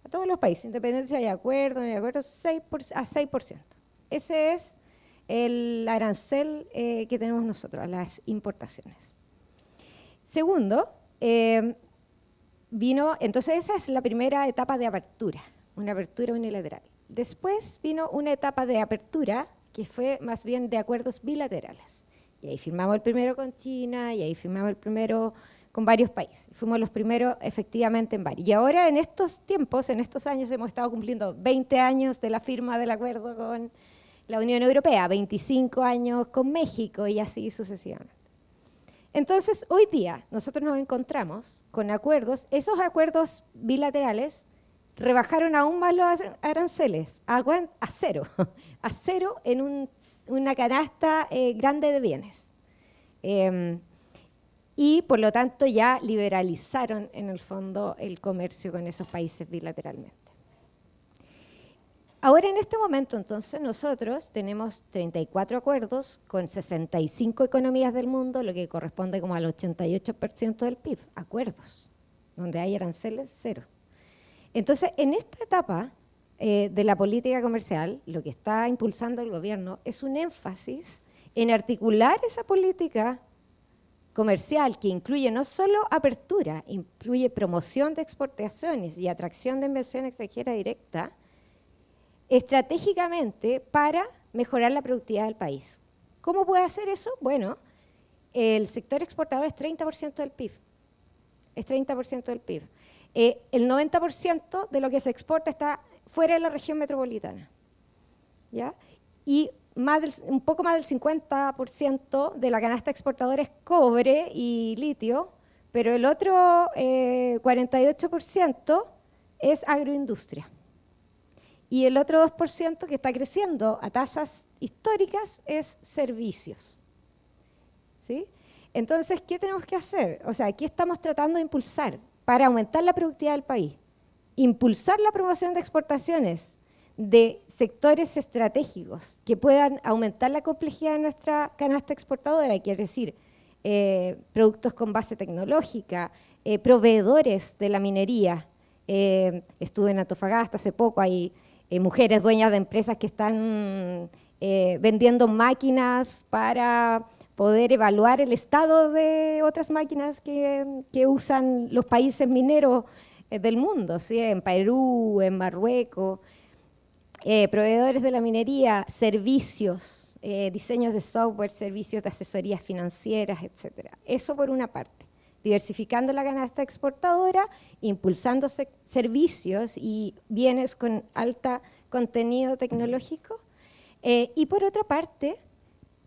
A todos los países, independencia de acuerdo, no hay acuerdo, 6%. Ese es el arancel que tenemos nosotros a las importaciones. Segundo, entonces esa es la primera etapa de apertura, una apertura unilateral. Después vino una etapa de apertura que fue más bien de acuerdos bilaterales. Y ahí firmamos el primero con China, y ahí firmamos el primero con varios países. Fuimos los primeros efectivamente en varios. Y ahora en estos tiempos, en estos años, hemos estado cumpliendo 20 años de la firma del acuerdo con la Unión Europea, 25 años con México y así sucesivamente. Entonces, hoy día nosotros nos encontramos con acuerdos, esos acuerdos bilaterales rebajaron aún más los aranceles, a cero, a cero en una canasta grande de bienes. Y por lo tanto ya liberalizaron en el fondo el comercio con esos países bilateralmente. Ahora en este momento entonces nosotros tenemos 34 acuerdos con 65 economías del mundo, lo que corresponde como al 88% del PIB, acuerdos, donde hay aranceles cero. Entonces en esta etapa de la política comercial, lo que está impulsando el gobierno es un énfasis en articular esa política comercial que incluye no solo apertura, incluye promoción de exportaciones y atracción de inversión extranjera directa, estratégicamente para mejorar la productividad del país. ¿Cómo puede hacer eso? Bueno, el sector exportador es 30% del PIB. Es 30% del PIB. El 90% de lo que se exporta está fuera de la región metropolitana. ¿Ya? Y un poco más del 50% de la canasta exportadora es cobre y litio, pero el otro 48% es agroindustria. Y el otro 2% que está creciendo a tasas históricas es servicios. ¿Sí? Entonces, ¿qué tenemos que hacer? O sea, ¿qué estamos tratando de impulsar para aumentar la productividad del país? Impulsar la promoción de exportaciones de sectores estratégicos que puedan aumentar la complejidad de nuestra canasta exportadora, quiere decir, productos con base tecnológica, proveedores de la minería. Estuve en Antofagasta hace poco, hay mujeres dueñas de empresas que están vendiendo máquinas para poder evaluar el estado de otras máquinas que usan los países mineros del mundo, ¿sí? En Perú, en Marruecos, proveedores de la minería, servicios, diseños de software, servicios de asesorías financieras, etc. Eso por una parte, diversificando la canasta exportadora, impulsando servicios y bienes con alto contenido tecnológico. Y por otra parte,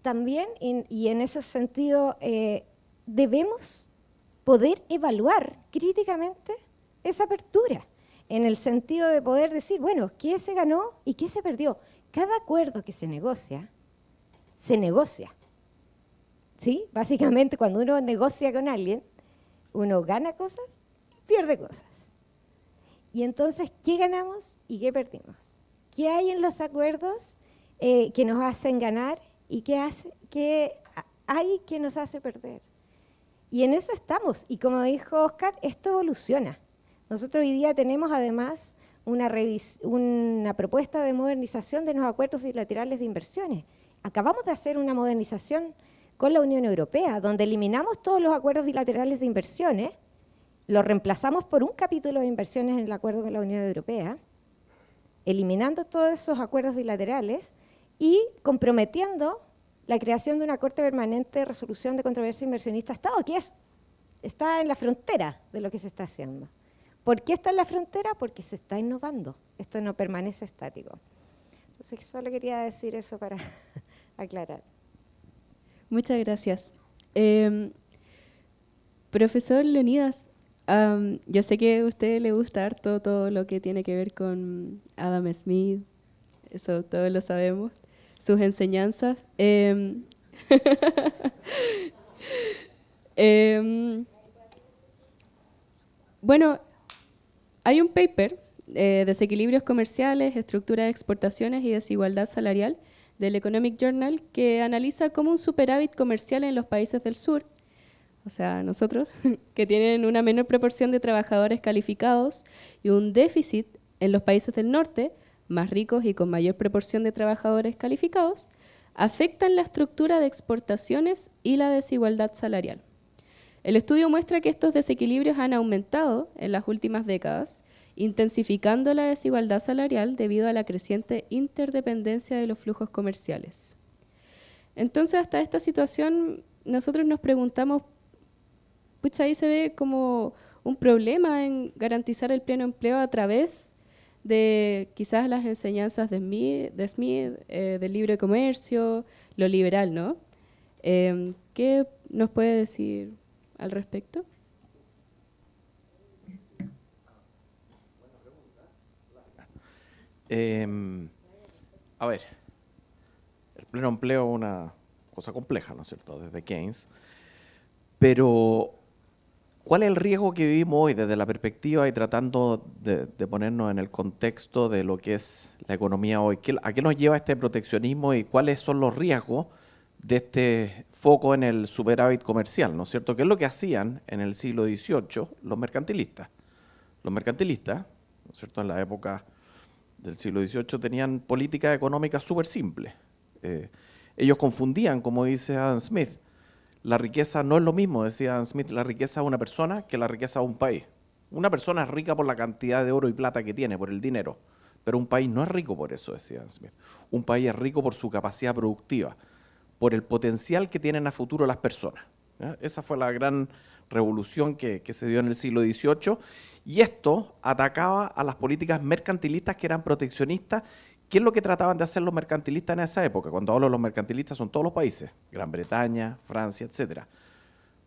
también, y en ese sentido, debemos poder evaluar críticamente esa apertura, en el sentido de poder decir, bueno, ¿qué se ganó y qué se perdió? Cada acuerdo que se negocia. ¿Sí? Básicamente, cuando uno negocia con alguien, uno gana cosas y pierde cosas. Y entonces, ¿qué ganamos y qué perdimos? qué hay en los acuerdos que nos hacen ganar y qué hay que nos hace perder. Y en eso estamos. Y como dijo Oscar, esto evoluciona. Nosotros hoy día tenemos además una propuesta de modernización de los acuerdos bilaterales de inversiones. Acabamos de hacer una modernización con la Unión Europea, donde eliminamos todos los acuerdos bilaterales de inversiones, los reemplazamos por un capítulo de inversiones en el acuerdo con la Unión Europea, eliminando todos esos acuerdos bilaterales y comprometiendo la creación de una Corte Permanente de Resolución de Controversia Inversionista-Estado, que está en la frontera de lo que se está haciendo. ¿Por qué está en la frontera? Porque se está innovando. Esto no permanece estático. Entonces, solo quería decir eso para aclarar. Muchas gracias. Profesor Leonidas, yo sé que a usted le gusta harto todo lo que tiene que ver con Adam Smith, eso todos lo sabemos, sus enseñanzas. Bueno, hay un paper, Desequilibrios comerciales, estructura de exportaciones y desigualdad salarial, del Economic Journal, que analiza cómo un superávit comercial en los países del sur, o sea, nosotros, que tienen una menor proporción de trabajadores calificados, y un déficit en los países del norte, más ricos y con mayor proporción de trabajadores calificados, afectan la estructura de exportaciones y la desigualdad salarial. El estudio muestra que estos desequilibrios han aumentado en las últimas décadas, intensificando la desigualdad salarial debido a la creciente interdependencia de los flujos comerciales. Entonces, hasta esta situación, nosotros nos preguntamos, pucha, ahí se ve como un problema en garantizar el pleno empleo a través de quizás las enseñanzas de Smith, del libre comercio, lo liberal, ¿no? ¿Qué nos puede decir al respecto? A ver, el pleno empleo es una cosa compleja, ¿no es cierto?, desde Keynes, pero ¿cuál es el riesgo que vivimos hoy desde la perspectiva y tratando de ponernos en el contexto de lo que es la economía hoy? ¿A qué nos lleva este proteccionismo y cuáles son los riesgos de este foco en el superávit comercial, ¿no es cierto? ¿Qué es lo que hacían en el siglo XVIII los mercantilistas? Los mercantilistas, ¿no es cierto?, en la época del siglo XVIII tenían políticas económicas súper simples. Ellos confundían, como dice Adam Smith, la riqueza no es lo mismo, decía Adam Smith, la riqueza de una persona que la riqueza de un país. Una persona es rica por la cantidad de oro y plata que tiene, por el dinero, pero un país no es rico por eso, decía Adam Smith. Un país es rico por su capacidad productiva, por el potencial que tienen a futuro las personas. ¿Ya? Esa fue la gran revolución que se dio en el siglo XVIII, y esto atacaba a las políticas mercantilistas que eran proteccionistas. ¿Qué es lo que trataban de hacer los mercantilistas en esa época? Cuando hablo de los mercantilistas son todos los países, Gran Bretaña, Francia, etcétera.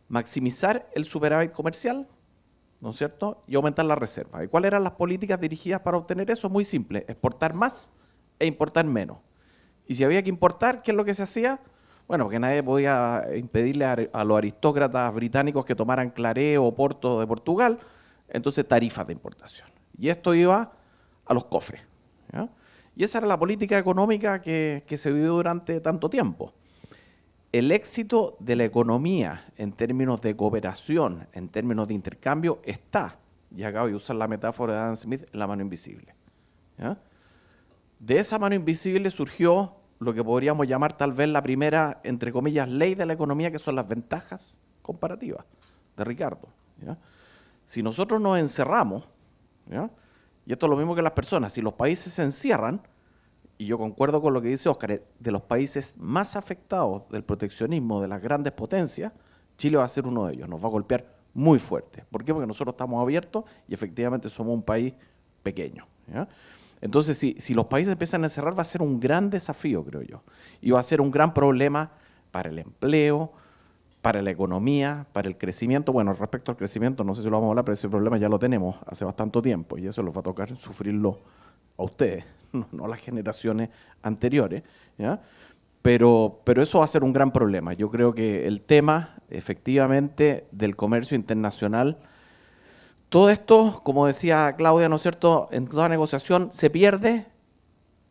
Maximizar el superávit comercial, ¿no es cierto?, y aumentar la reserva. ¿Y cuáles eran las políticas dirigidas para obtener eso? Muy simple, exportar más e importar menos. Y si había que importar, ¿qué es lo que se hacía? Bueno, porque nadie podía impedirle a los aristócratas británicos que tomaran Claré o Porto de Portugal, entonces tarifas de importación. Y esto iba a los cofres, ¿ya? Y esa era la política económica que se vivió durante tanto tiempo. El éxito de la economía en términos de cooperación, en términos de intercambio, está, y acabo de usar la metáfora de Adam Smith, en la mano invisible, ¿ya? De esa mano invisible surgió lo que podríamos llamar tal vez la primera, entre comillas, ley de la economía, que son las ventajas comparativas de Ricardo, ¿ya? Si nosotros nos encerramos, ¿ya?, y esto es lo mismo que las personas, si los países se encierran, y yo concuerdo con lo que dice Óscar, de los países más afectados del proteccionismo de las grandes potencias, Chile va a ser uno de ellos, nos va a golpear muy fuerte. ¿Por qué? Porque nosotros estamos abiertos y efectivamente somos un país pequeño, ¿ya? Entonces, si los países empiezan a encerrar, va a ser un gran desafío, creo yo, y va a ser un gran problema para el empleo, para la economía, para el crecimiento. Bueno, respecto al crecimiento, no sé si lo vamos a hablar, pero ese problema ya lo tenemos hace bastante tiempo y eso les va a tocar sufrirlo a ustedes, no a las generaciones anteriores, ¿ya? Pero eso va a ser un gran problema. Yo creo que el tema, efectivamente, del comercio internacional, todo esto, como decía Claudia, ¿no es cierto?, en toda negociación se pierde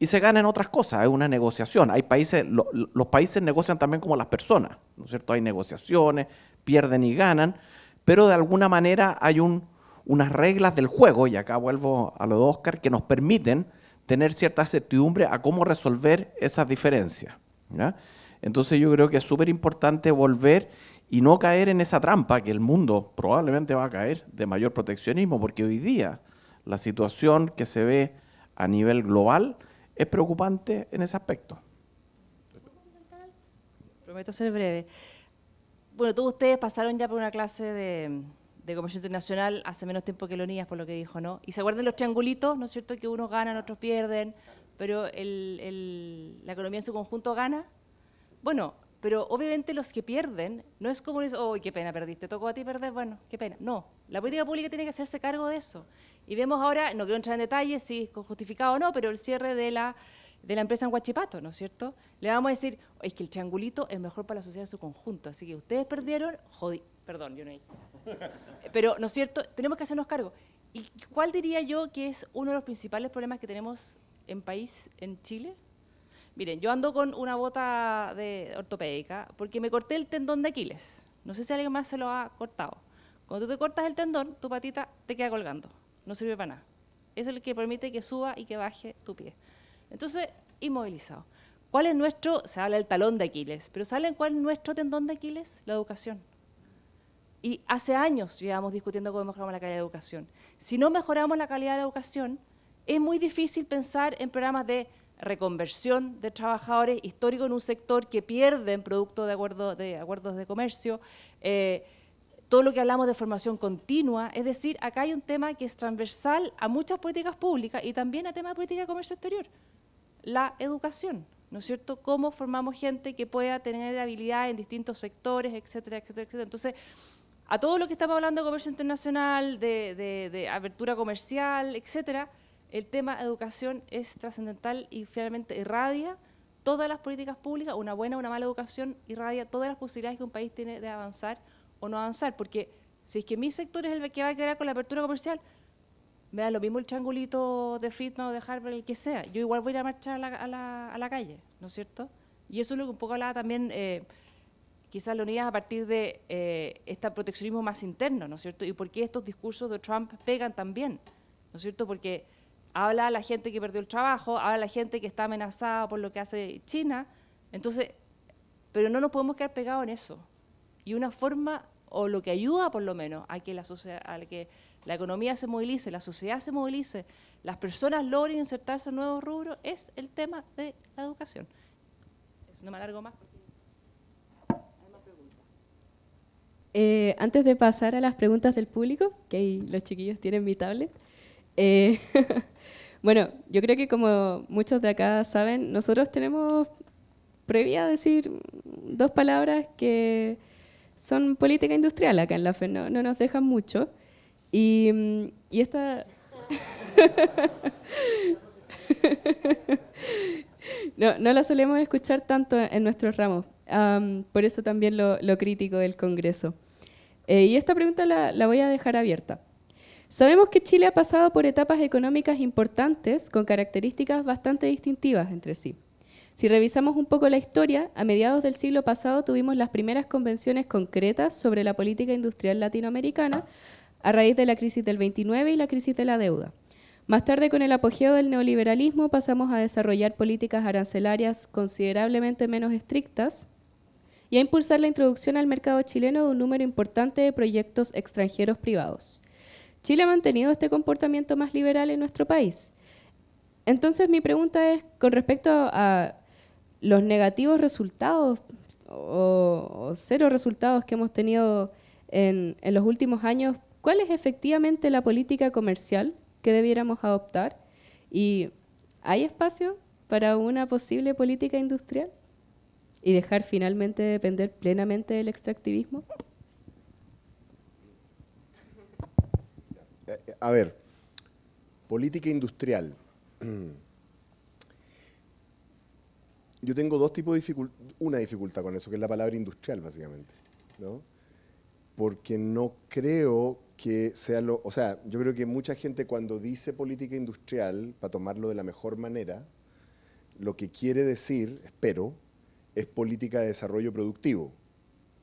y se gana en otras cosas, es una negociación. Hay países, los países negocian también como las personas, ¿no es cierto? Hay negociaciones, pierden y ganan, pero de alguna manera hay unas reglas del juego, y acá vuelvo a lo de Oscar, que nos permiten tener cierta certidumbre a cómo resolver esas diferencias, ¿ya? Entonces yo creo que es súper importante volver y no caer en esa trampa que el mundo probablemente va a caer de mayor proteccionismo, porque hoy día la situación que se ve a nivel global es preocupante en ese aspecto. Prometo ser breve. Bueno, todos ustedes pasaron ya por una clase de comercio internacional hace menos tiempo que Leonidas, por lo que dijo, ¿no? Y se acuerdan los triangulitos, ¿no es cierto?, que unos ganan, otros pierden, pero la economía en su conjunto gana. Bueno, pero obviamente los que pierden, no es como, oh, qué pena perdiste, tocó a ti perder, bueno, qué pena. No, la política pública tiene que hacerse cargo de eso. Y vemos ahora, no quiero entrar en detalles si es justificado o no, pero el cierre de la empresa en Huachipato, ¿no es cierto? Le vamos a decir, es que el triangulito es mejor para la sociedad en su conjunto, así que ustedes perdieron, perdón, yo no dije. Pero, ¿no es cierto? Tenemos que hacernos cargo. ¿Y cuál diría yo que es uno de los principales problemas que tenemos en Chile? Miren, yo ando con una bota ortopédica porque me corté el tendón de Aquiles. No sé si alguien más se lo ha cortado. Cuando tú te cortas el tendón, tu patita te queda colgando. No sirve para nada. Es el que permite que suba y que baje tu pie. Entonces, inmovilizado. ¿Cuál es se habla del talón de Aquiles, pero ¿saben cuál es nuestro tendón de Aquiles? La educación. Y hace años llevamos discutiendo cómo mejoramos la calidad de educación. Si no mejoramos la calidad de educación, es muy difícil pensar en programas de reconversión de trabajadores históricos en un sector que pierden producto de acuerdos de comercio, todo lo que hablamos de formación continua, es decir, acá hay un tema que es transversal a muchas políticas públicas y también a temas de política de comercio exterior, la educación, ¿no es cierto? Cómo formamos gente que pueda tener habilidad en distintos sectores, etcétera, etcétera, etcétera. Entonces, a todo lo que estamos hablando de comercio internacional, de apertura comercial, etcétera, el tema de educación es trascendental y finalmente irradia todas las políticas públicas. Una buena o una mala educación irradia todas las posibilidades que un país tiene de avanzar o no avanzar, porque si es que mi sector es el que va a quedar con la apertura comercial, me da lo mismo el triangulito de Friedman o de Harvard, el que sea. Yo igual voy a ir a marchar a la calle, ¿no es cierto? Y eso es lo que un poco hablaba también quizás Leonidas a partir de este proteccionismo más interno, ¿no es cierto? Y por qué estos discursos de Trump pegan también, ¿no es cierto? Porque habla a la gente que perdió el trabajo, habla a la gente que está amenazada por lo que hace China, entonces, pero no nos podemos quedar pegados en eso. Y una forma, o lo que ayuda por lo menos a que la economía se movilice, la sociedad se movilice, las personas logren insertarse en nuevos rubros, es el tema de la educación. Eso no me alargo más. Antes de pasar a las preguntas del público, que ahí los chiquillos tienen mi tablet, bueno, yo creo que como muchos de acá saben, nosotros tenemos prohibida decir dos palabras que son política industrial acá en la FE, no nos dejan mucho. Y esta... no la solemos escuchar tanto en nuestros ramos, por eso también lo crítico del Congreso. Y esta pregunta la voy a dejar abierta. Sabemos que Chile ha pasado por etapas económicas importantes con características bastante distintivas entre sí. Si revisamos un poco la historia, a mediados del siglo pasado tuvimos las primeras convenciones concretas sobre la política industrial latinoamericana a raíz de la crisis del 29 y la crisis de la deuda. Más tarde, con el apogeo del neoliberalismo, pasamos a desarrollar políticas arancelarias considerablemente menos estrictas y a impulsar la introducción al mercado chileno de un número importante de proyectos extranjeros privados. Chile ha mantenido este comportamiento más liberal en nuestro país. Entonces, mi pregunta es, con respecto a los negativos resultados o cero resultados que hemos tenido en los últimos años, ¿cuál es efectivamente la política comercial que debiéramos adoptar? ¿Y hay espacio para una posible política industrial? ¿Y dejar finalmente de depender plenamente del extractivismo? A ver, política industrial. Yo tengo dos tipos de una dificultad con eso, que es la palabra industrial, básicamente, ¿no? Porque no creo que sea o sea, yo creo que mucha gente cuando dice política industrial, para tomarlo de la mejor manera, lo que quiere decir, espero, es política de desarrollo productivo.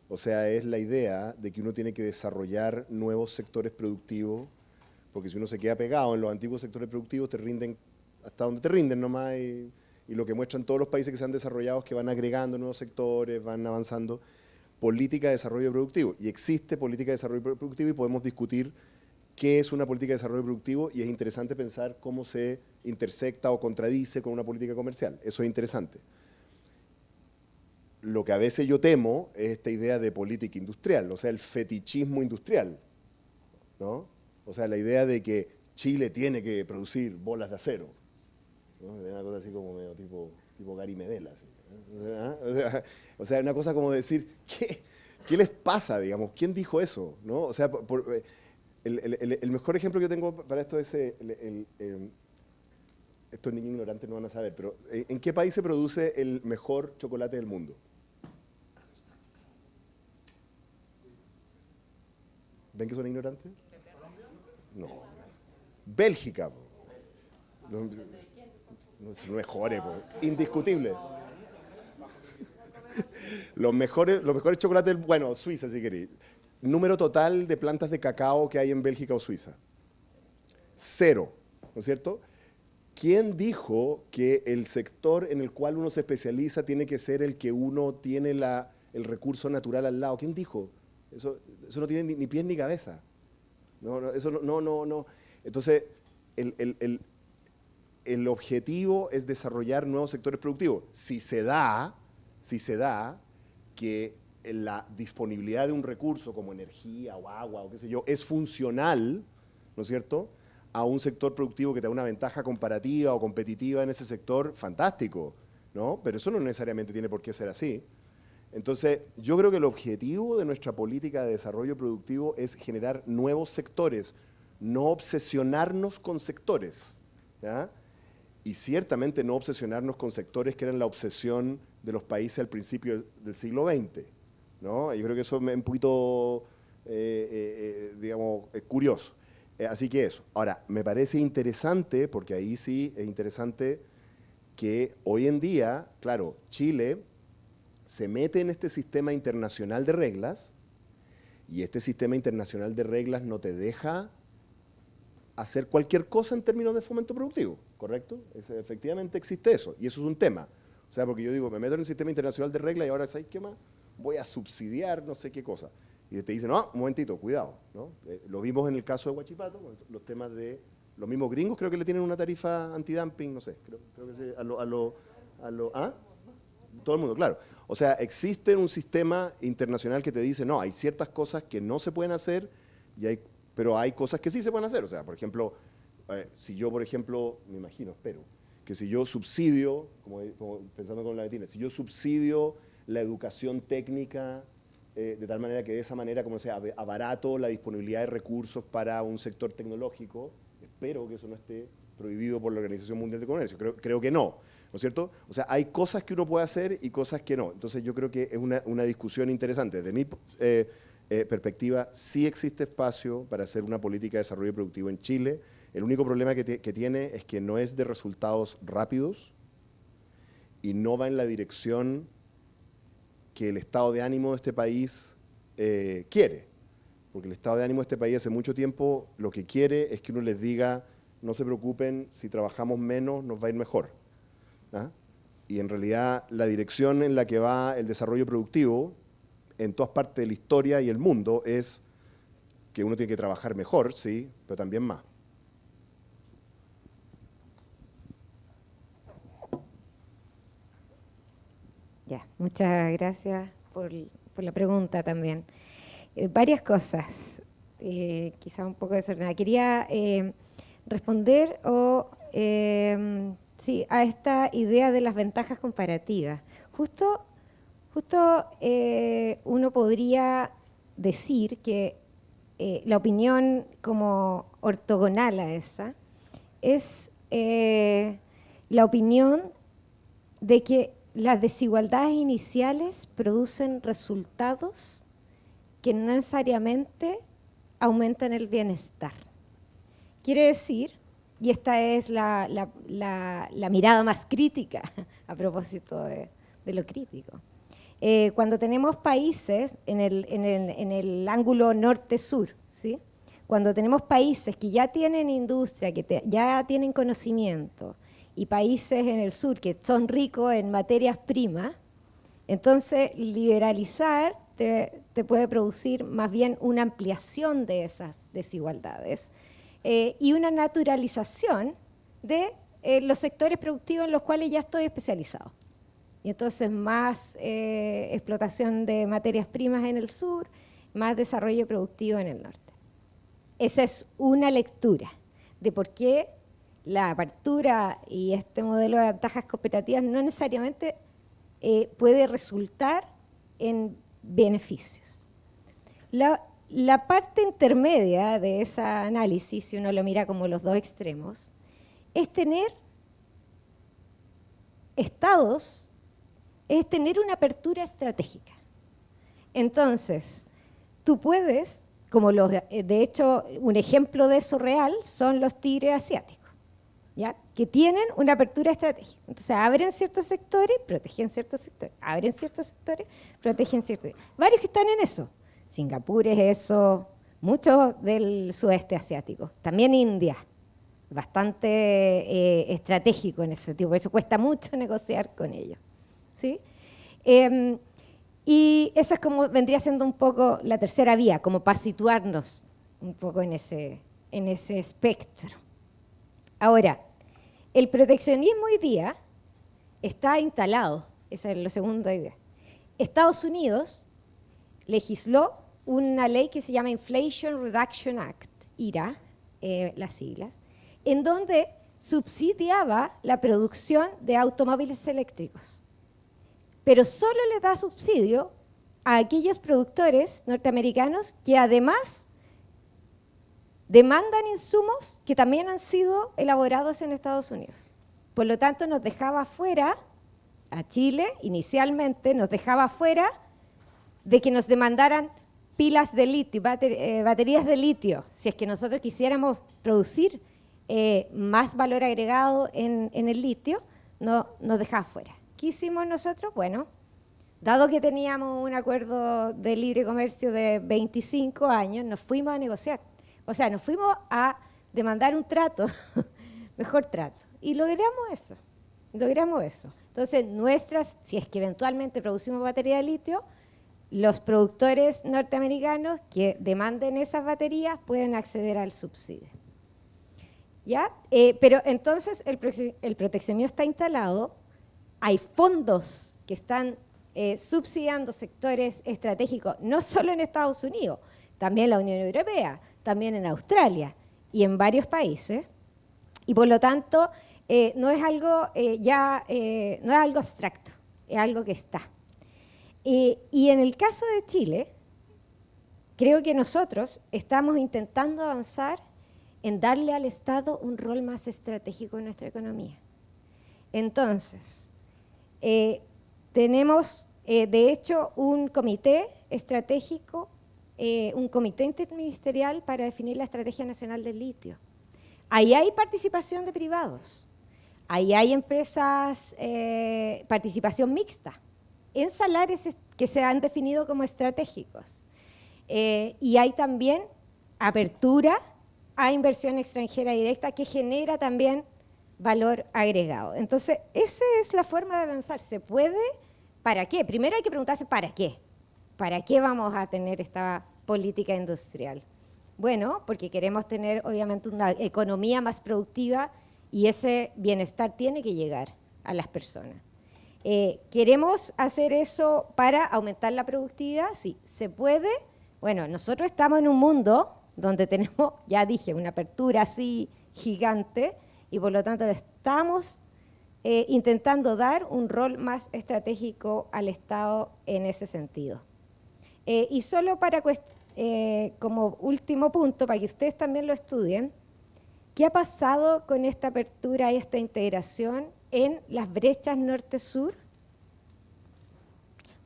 O sea, es la idea de que uno tiene que desarrollar nuevos sectores productivos, porque si uno se queda pegado en los antiguos sectores productivos, te rinden hasta donde te rinden nomás, y lo que muestran todos los países que se han desarrollado es que van agregando nuevos sectores, van avanzando. Política de desarrollo productivo. Y existe política de desarrollo productivo y podemos discutir qué es una política de desarrollo productivo, y es interesante pensar cómo se intersecta o contradice con una política comercial. Eso es interesante. Lo que a veces yo temo es esta idea de política industrial, o sea, el fetichismo industrial, ¿no? O sea, la idea de que Chile tiene que producir bolas de acero, ¿no? Una cosa así como medio tipo Gary Medel, así, ¿eh? O sea, una cosa como decir, ¿qué les pasa, digamos? ¿Quién dijo eso? ¿No? O sea, el mejor ejemplo que yo tengo para esto es, estos niños ignorantes no van a saber, pero ¿en qué país se produce el mejor chocolate del mundo? ¿Ven que son ignorantes? No. Bélgica. Los mejores, indiscutible. Los mejores chocolates, bueno, Suiza si queréis. Número total de plantas de cacao que hay en Bélgica o Suiza. 0, ¿no es cierto? ¿Quién dijo que el sector en el cual uno se especializa tiene que ser el que uno tiene el recurso natural al lado? ¿Quién dijo? Eso no tiene ni pies ni cabeza. No. Entonces, el objetivo es desarrollar nuevos sectores productivos. Si se da que la disponibilidad de un recurso como energía o agua o qué sé yo es funcional, ¿no es cierto?, a un sector productivo que te da una ventaja comparativa o competitiva en ese sector, fantástico, ¿no? Pero eso no necesariamente tiene por qué ser así. Entonces, yo creo que el objetivo de nuestra política de desarrollo productivo es generar nuevos sectores, no obsesionarnos con sectores, ¿ya? Y ciertamente no obsesionarnos con sectores que eran la obsesión de los países al principio del siglo XX, ¿no? Yo creo que eso es un poquito, digamos, curioso. Así que eso. Ahora, me parece interesante, porque ahí sí es interesante que hoy en día, claro, Chile se mete en este sistema internacional de reglas, y este sistema internacional de reglas no te deja hacer cualquier cosa en términos de fomento productivo, ¿correcto? Efectivamente existe eso, y eso es un tema. O sea, porque yo digo, me meto en el sistema internacional de reglas y ahora, ¿sabes qué más? Voy a subsidiar no sé qué cosa. Y te dicen, no, un momentito, cuidado, ¿no? Lo vimos en el caso de Huachipato, los temas de los mismos gringos creo que le tienen una tarifa antidumping, no sé, creo que sí, ¿ah? Todo el mundo, claro. O sea, existe un sistema internacional que te dice, no, hay ciertas cosas que no se pueden hacer, pero hay cosas que sí se pueden hacer. O sea, por ejemplo, si yo, por ejemplo, me imagino, espero, que si yo subsidio, como pensando con la betina, si yo subsidio la educación técnica de tal manera que de esa manera, como sea, abarato la disponibilidad de recursos para un sector tecnológico, espero que eso no esté prohibido por la Organización Mundial de Comercio. Creo que no, ¿no es cierto? O sea, hay cosas que uno puede hacer y cosas que no. Entonces yo creo que es una discusión interesante. Desde mi perspectiva, sí existe espacio para hacer una política de desarrollo productivo en Chile. El único problema que tiene es que no es de resultados rápidos y no va en la dirección que el estado de ánimo de este país quiere. Porque el estado de ánimo de este país hace mucho tiempo lo que quiere es que uno les diga, no se preocupen, si trabajamos menos nos va a ir mejor. ¿Ah? Y en realidad la dirección en la que va el desarrollo productivo en todas partes de la historia y el mundo es que uno tiene que trabajar mejor, sí, pero también más. Ya, muchas gracias por la pregunta también. Varias cosas, quizá un poco desordenada. Quería responder sí, a esta idea de las ventajas comparativas. Justo uno podría decir que la opinión como ortogonal a esa es la opinión de que las desigualdades iniciales producen resultados que no necesariamente aumentan el bienestar. Quiere decir, y esta es la mirada más crítica a propósito de lo crítico. Cuando tenemos países en el ángulo norte-sur, ¿sí? Cuando tenemos países que ya tienen industria, que ya tienen conocimiento, y países en el sur que son ricos en materias primas, entonces liberalizar te puede producir más bien una ampliación de esas desigualdades y una naturalización de los sectores productivos en los cuales ya estoy especializado. Y entonces más explotación de materias primas en el sur, más desarrollo productivo en el norte. Esa es una lectura de por qué la apertura y este modelo de ventajas cooperativas no necesariamente puede resultar en beneficios. La parte intermedia de ese análisis, si uno lo mira como los dos extremos, es tener estados, es tener una apertura estratégica. Entonces, tú puedes, de hecho, un ejemplo de eso real son los tigres asiáticos, ¿ya? Que tienen una apertura estratégica. Entonces, abren ciertos sectores, protegen ciertos sectores. Abren ciertos sectores, protegen ciertos sectores. Varios que están en eso. Singapur es eso, muchos del sudeste asiático. También India, bastante estratégico en ese sentido. Por eso cuesta mucho negociar con ellos, ¿sí? Y esa es como vendría siendo un poco la tercera vía, como para situarnos un poco en ese espectro. Ahora, el proteccionismo hoy día está instalado, esa es la segunda idea. Estados Unidos legisló una ley que se llama Inflation Reduction Act, IRA, las siglas, en donde subsidiaba la producción de automóviles eléctricos, pero solo le da subsidio a aquellos productores norteamericanos que además demandan insumos que también han sido elaborados en Estados Unidos. Por lo tanto, nos dejaba fuera, a Chile inicialmente, nos dejaba fuera de que nos demandaran pilas de litio, baterías de litio, si es que nosotros quisiéramos producir más valor agregado en el litio, no nos dejaba fuera. ¿Qué hicimos nosotros? Bueno, dado que teníamos un acuerdo de libre comercio de 25 años, nos fuimos a negociar. O sea, nos fuimos a demandar un trato, mejor trato. Y logramos eso. Entonces, si es que eventualmente producimos batería de litio, los productores norteamericanos que demanden esas baterías pueden acceder al subsidio. ¿Ya? Pero entonces el proteccionismo está instalado, hay fondos que están subsidiando sectores estratégicos, no solo en Estados Unidos, también en la Unión Europea, también en Australia y en varios países, y por lo tanto no es algo no es algo abstracto, es algo que está. Y en el caso de Chile, creo que nosotros estamos intentando avanzar en darle al Estado un rol más estratégico en nuestra economía. Entonces, tenemos de hecho un comité estratégico, un comité interministerial para definir la Estrategia Nacional del Litio. Ahí hay participación de privados, ahí hay empresas, participación mixta, en salares que se han definido como estratégicos. Y hay también apertura a inversión extranjera directa que genera también valor agregado. Entonces, esa es la forma de avanzar. ¿Se puede? ¿Para qué? Primero hay que preguntarse ¿para qué? ¿Para qué vamos a tener esta política industrial? Bueno, porque queremos tener obviamente una economía más productiva y ese bienestar tiene que llegar a las personas. ¿Queremos hacer eso para aumentar la productividad? Sí. ¿Se puede? Bueno, nosotros estamos en un mundo donde tenemos, ya dije, una apertura así gigante y por lo tanto estamos intentando dar un rol más estratégico al Estado en ese sentido. Y solo para como último punto, para que ustedes también lo estudien, ¿qué ha pasado con esta apertura y esta integración en las brechas norte-sur?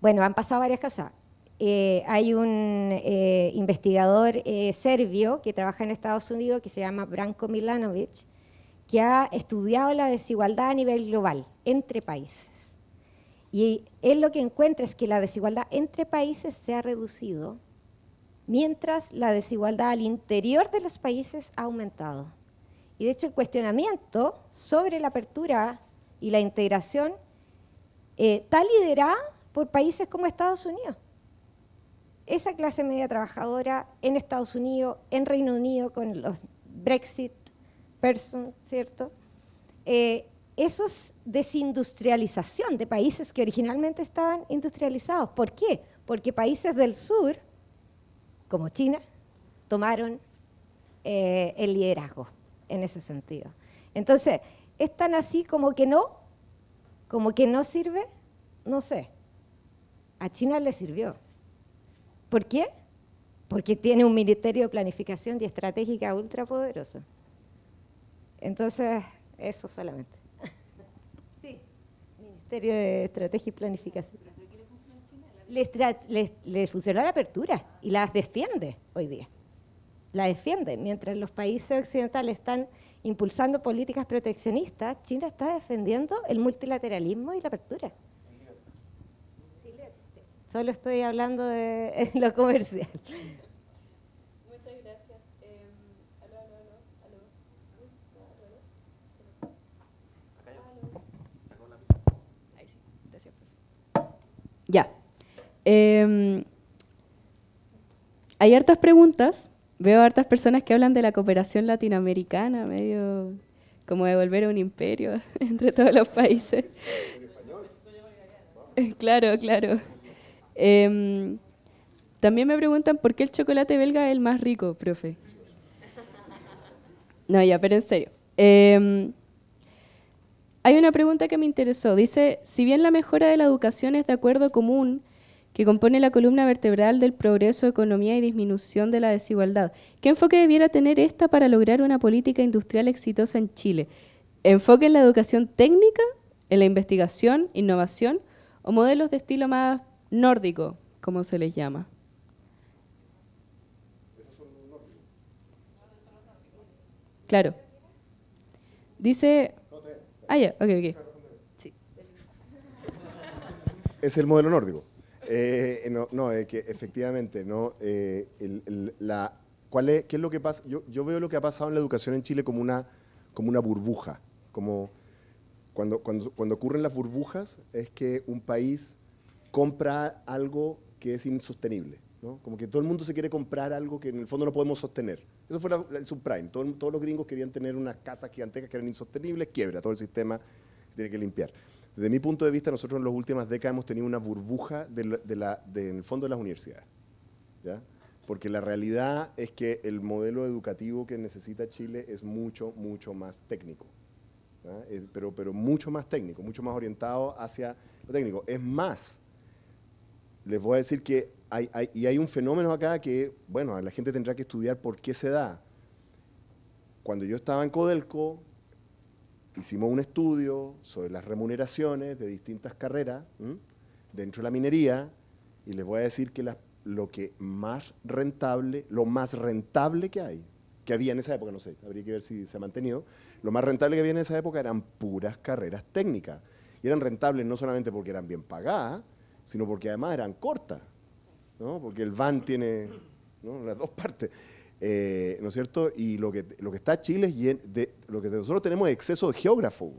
Bueno, han pasado varias cosas. Hay un investigador serbio que trabaja en Estados Unidos que se llama Branko Milanovic, que ha estudiado la desigualdad a nivel global, entre países. Y él lo que encuentra es que la desigualdad entre países se ha reducido, mientras la desigualdad al interior de los países ha aumentado. Y de hecho el cuestionamiento sobre la apertura y la integración está liderada por países como Estados Unidos. Esa clase media trabajadora en Estados Unidos, en Reino Unido, con los Brexit person, ¿cierto? Esos desindustrialización de países que originalmente estaban industrializados. ¿Por qué? Porque países del sur, como China, tomaron el liderazgo en ese sentido. Entonces, es tan así como que no sirve, no sé. A China le sirvió. ¿Por qué? Porque tiene un ministerio de planificación y estratégica ultrapoderoso. Entonces, eso solamente. Sí, Ministerio de Estrategia y Planificación. ¿Pero qué le funciona a China? Le funcionó la apertura y las defiende hoy día. La defiende. Mientras los países occidentales están impulsando políticas proteccionistas, China está defendiendo el multilateralismo y la apertura. Solo estoy hablando de lo comercial. Muchas gracias. Ahí sí, gracias. Ya. Hay hartas preguntas. Veo hartas personas que hablan de la cooperación latinoamericana, medio como de volver a un imperio entre todos los países. Claro, claro. También me preguntan por qué el chocolate belga es el más rico, profe. No, ya, pero en serio. Hay una pregunta que me interesó. Dice, si bien la mejora de la educación es de acuerdo común, que compone la columna vertebral del progreso, economía y disminución de la desigualdad, ¿qué enfoque debiera tener esta para lograr una política industrial exitosa en Chile? ¿Enfoque en la educación técnica, en la investigación, innovación, o modelos de estilo más nórdico, como se les llama? Claro. Dice... Ah, ya, ok. Sí. Es el modelo nórdico. No, es que efectivamente, ¿no? ¿Qué es lo que pasa? Yo veo lo que ha pasado en la educación en Chile como una burbuja. Como cuando ocurren las burbujas es que un país compra algo que es insostenible, ¿no? Como que todo el mundo se quiere comprar algo que en el fondo no podemos sostener. Eso fue el subprime. Todos los gringos querían tener unas casas gigantescas que eran insostenibles, quiebra todo el sistema, tiene que limpiar. Desde mi punto de vista, nosotros en las últimas décadas hemos tenido una burbuja en el fondo de las universidades, ¿ya? Porque la realidad es que el modelo educativo que necesita Chile es mucho, mucho más técnico, ¿ya? Pero mucho más técnico, mucho más orientado hacia lo técnico. Es más, les voy a decir que hay un fenómeno acá que, bueno, la gente tendrá que estudiar por qué se da. Cuando yo estaba en Codelco, hicimos un estudio sobre las remuneraciones de distintas carreras dentro de la minería y les voy a decir que lo más rentable que había en esa época, no sé, habría que ver si se ha mantenido, lo más rentable que había en esa época eran puras carreras técnicas. Y eran rentables no solamente porque eran bien pagadas, sino porque además eran cortas, ¿no? Porque el van tiene, ¿no?, las dos partes. ¿No es cierto? Y lo que está Chile es lo que nosotros tenemos es exceso de geógrafo.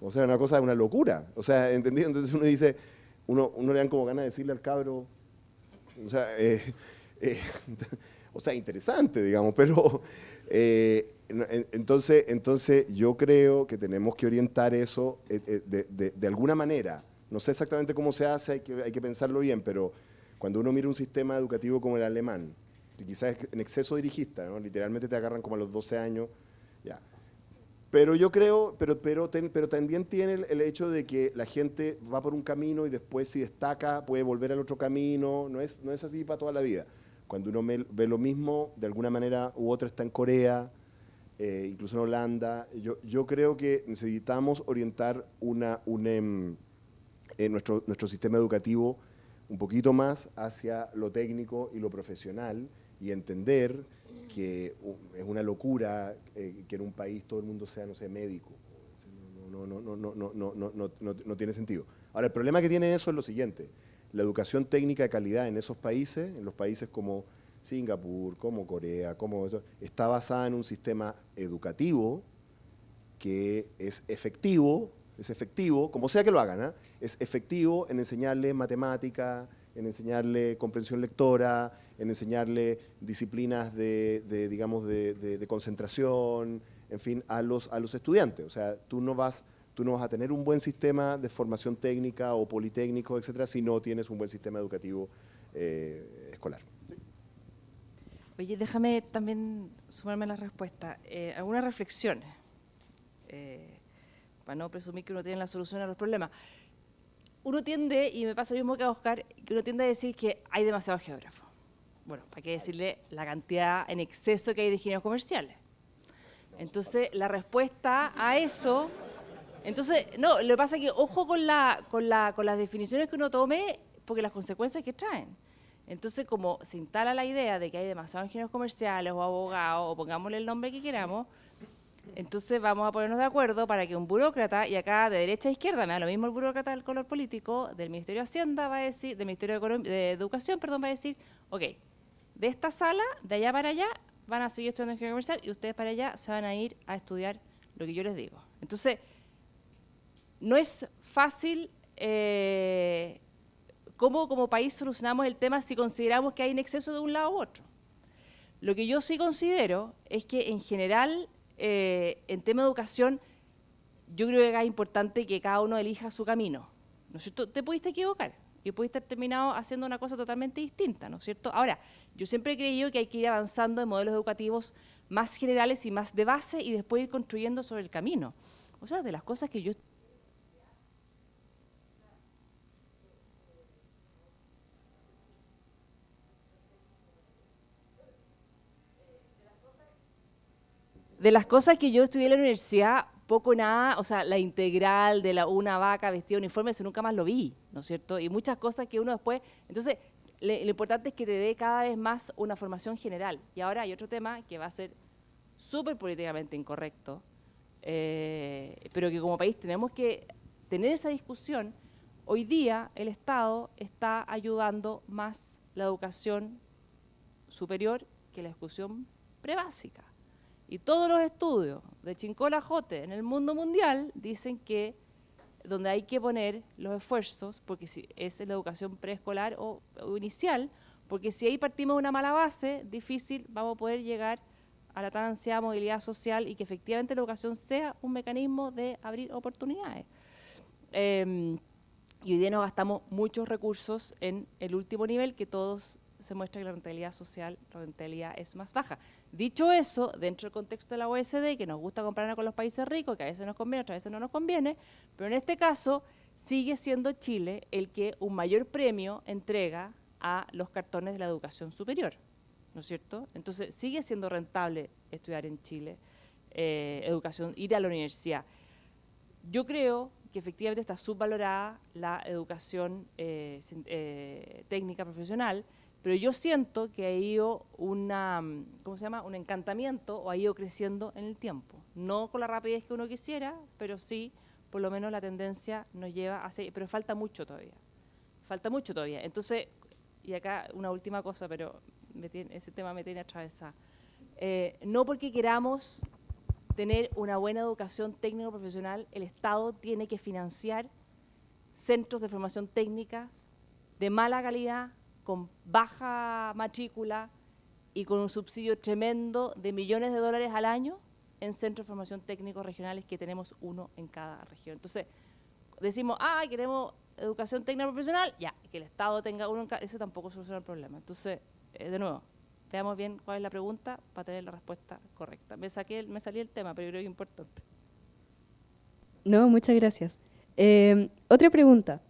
O sea, una locura. O sea, ¿entendido? Entonces uno dice, uno le dan como ganas de decirle al cabro, o sea, interesante, digamos, pero entonces yo creo que tenemos que orientar eso de alguna manera. No sé exactamente cómo se hace, hay que pensarlo bien, pero cuando uno mira un sistema educativo como el alemán, que quizás es en exceso dirigista, ¿no? Literalmente te agarran como a los 12 años, ya. Pero yo creo, pero también tiene el hecho de que la gente va por un camino y después si destaca puede volver al otro camino, no es así para toda la vida. Cuando uno ve lo mismo, de alguna manera u otra está en Corea, incluso en Holanda, yo creo que necesitamos orientar nuestro sistema educativo un poquito más hacia lo técnico y lo profesional y entender que es una locura que en un país todo el mundo sea, no sé, médico. No tiene sentido. Ahora, el problema que tiene eso es lo siguiente. La educación técnica de calidad en esos países, en los países como Singapur, como Corea, como eso, está basada en un sistema educativo que es efectivo, como sea que lo hagan, ¿eh? Es efectivo en enseñarle matemática, en enseñarle comprensión lectora, en enseñarle disciplinas de concentración, en fin, a los estudiantes. O sea, tú no vas a tener un buen sistema de formación técnica o politécnico, etcétera, si no tienes un buen sistema educativo escolar. Oye, déjame también sumarme a la respuesta. Algunas reflexiones, para no presumir que uno tiene la solución a los problemas. Uno tiende, y me pasa lo mismo que a Oscar, que uno tiende a decir que hay demasiados geógrafos. Bueno, ¿para qué decirle la cantidad en exceso que hay de ingenieros comerciales? Entonces, la respuesta a eso... Entonces, no, lo que pasa es que ojo con las definiciones que uno tome, porque las consecuencias que traen. Entonces, como se instala la idea de que hay demasiados ingenieros comerciales o abogados, o pongámosle el nombre que queramos, entonces vamos a ponernos de acuerdo para que un burócrata, y acá de derecha a izquierda, me da lo mismo el burócrata del color político, del Ministerio de Hacienda va a decir, del Ministerio de Educación, perdón, va a decir, ok, de esta sala, de allá para allá, van a seguir estudiando ingeniería comercial y ustedes para allá se van a ir a estudiar lo que yo les digo. Entonces, no es fácil cómo como país solucionamos el tema si consideramos que hay un exceso de un lado u otro. Lo que yo sí considero es que en general, en tema de educación, yo creo que es importante que cada uno elija su camino, ¿no es cierto? Te pudiste equivocar y pudiste haber terminado haciendo una cosa totalmente distinta, ¿no es cierto? Ahora, yo siempre he creído que hay que ir avanzando en modelos educativos más generales y más de base y después ir construyendo sobre el camino. O sea, de las cosas que yo... De las cosas que yo estudié en la universidad, poco nada, o sea, la integral de una vaca vestida de uniforme, eso nunca más lo vi, ¿no es cierto? Y muchas cosas que uno después... Entonces, lo importante es que te dé cada vez más una formación general. Y ahora hay otro tema que va a ser súper políticamente incorrecto, pero que como país tenemos que tener esa discusión. Hoy día el Estado está ayudando más la educación superior que la educación prebásica. Y todos los estudios de Chincola a Jote en el mundo mundial dicen que donde hay que poner los esfuerzos, porque si es la educación preescolar o inicial, porque si ahí partimos de una mala base, difícil vamos a poder llegar a la tan ansiada movilidad social y que efectivamente la educación sea un mecanismo de abrir oportunidades. Y hoy día nos gastamos muchos recursos en el último nivel, que todos se muestra que la rentabilidad social, la rentabilidad es más baja. Dicho eso, dentro del contexto de la OECD, que nos gusta compararnos con los países ricos, que a veces nos conviene, otras veces no nos conviene, pero en este caso sigue siendo Chile el que un mayor premio entrega a los cartones de la educación superior, ¿no es cierto? Entonces sigue siendo rentable estudiar en Chile, educación, ir a la universidad. Yo creo que efectivamente está subvalorada la educación técnica profesional, pero yo siento que ha ido un encantamiento o ha ido creciendo en el tiempo. No con la rapidez que uno quisiera, pero sí, por lo menos la tendencia nos lleva hacia... Pero falta mucho todavía. Falta mucho todavía. Entonces, y acá una última cosa, pero ese tema me tiene atravesada. No porque queramos tener una buena educación técnico-profesional, el Estado tiene que financiar centros de formación técnicas de mala calidad, con baja matrícula y con un subsidio tremendo de millones de dólares al año en centros de formación técnicos regionales, que tenemos uno en cada región. Entonces, decimos, queremos educación técnica profesional, ya, que el Estado tenga uno en cada... Eso tampoco soluciona el problema. Entonces, de nuevo, veamos bien cuál es la pregunta para tener la respuesta correcta. Me salí el tema, pero yo creo que es importante. No, muchas gracias. Otra pregunta.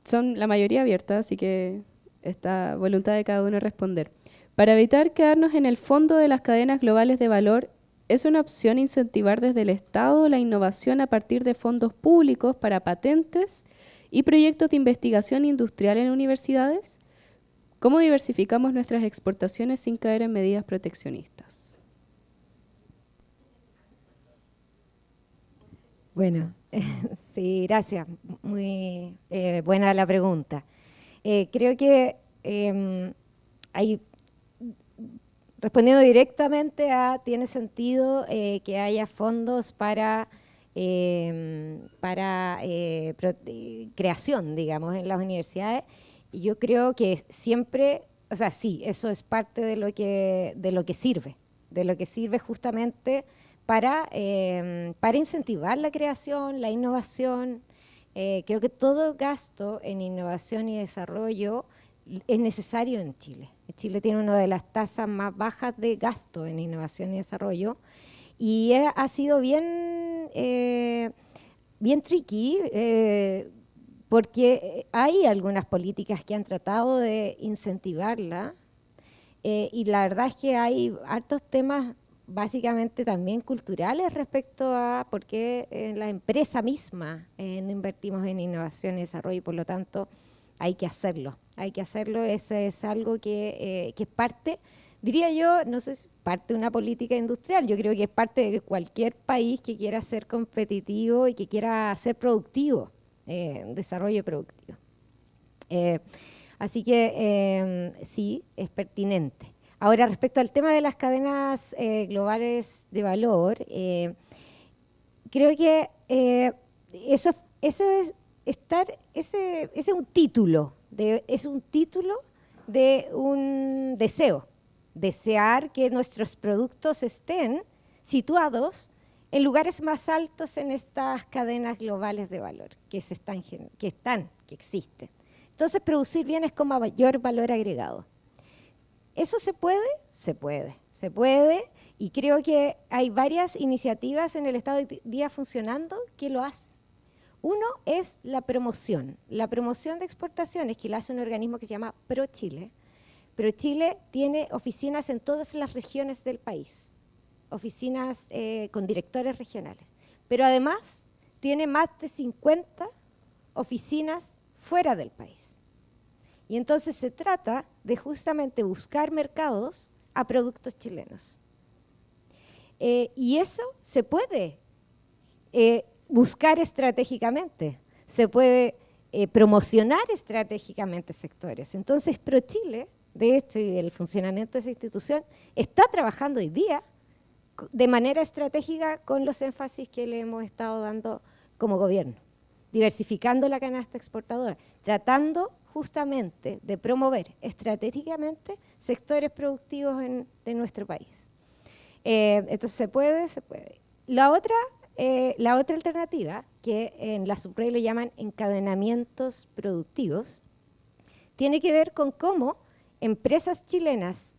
Son la mayoría abiertas, así que está a voluntad de cada uno responder. Para evitar quedarnos en el fondo de las cadenas globales de valor, ¿es una opción incentivar desde el Estado la innovación a partir de fondos públicos para patentes y proyectos de investigación industrial en universidades? ¿Cómo diversificamos nuestras exportaciones sin caer en medidas proteccionistas? Bueno, sí, gracias. Muy buena la pregunta. Creo que hay, respondiendo directamente a, tiene sentido que haya fondos para creación, digamos, en las universidades. Y yo creo que siempre, o sea, sí, eso es parte de lo que sirve justamente para incentivar la creación, la innovación. Creo que todo gasto en innovación y desarrollo es necesario en Chile. Chile tiene una de las tasas más bajas de gasto en innovación y desarrollo y ha sido bien tricky porque hay algunas políticas que han tratado de incentivarla y la verdad es que hay hartos temas básicamente también culturales respecto a por qué en la empresa misma no invertimos en innovación y desarrollo y por lo tanto hay que hacerlo. Eso es algo que es parte, diría yo, no sé si parte de una política industrial, yo creo que es parte de cualquier país que quiera ser competitivo y que quiera ser productivo, desarrollo productivo. Así que sí, es pertinente. Ahora, respecto al tema de las cadenas globales de valor, creo que eso es estar, ese es un título de un deseo, desear que nuestros productos estén situados en lugares más altos en estas cadenas globales de valor que existen. Entonces, producir bienes con mayor valor agregado. ¿Eso se puede? Se puede, y creo que hay varias iniciativas en el Estado hoy día funcionando que lo hacen. Uno es la promoción de exportaciones que la hace un organismo que se llama ProChile. ProChile tiene oficinas en todas las regiones del país, oficinas con directores regionales, pero además tiene más de 50 oficinas fuera del país. Y entonces se trata de justamente buscar mercados a productos chilenos. Y eso se puede buscar estratégicamente, se puede promocionar estratégicamente sectores. Entonces ProChile, de hecho, y el funcionamiento de esa institución, está trabajando hoy día de manera estratégica con los énfasis que le hemos estado dando como gobierno, diversificando la canasta exportadora, tratando justamente de promover estratégicamente sectores productivos de nuestro país. Entonces se puede. La otra alternativa, que en la SUPREI lo llaman encadenamientos productivos, tiene que ver con cómo empresas chilenas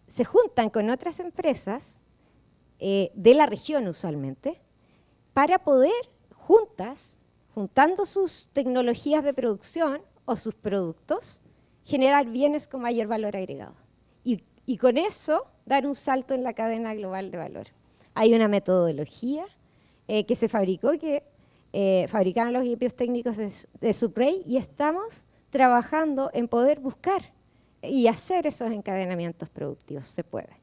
se juntan con otras empresas de la región usualmente, para poder juntando sus tecnologías de producción o sus productos, generar bienes con mayor valor agregado. Y con eso dar un salto en la cadena global de valor. Hay una metodología que se fabricó, que fabricaron los equipos técnicos de SUPREI y estamos trabajando en poder buscar y hacer esos encadenamientos productivos. Se puede.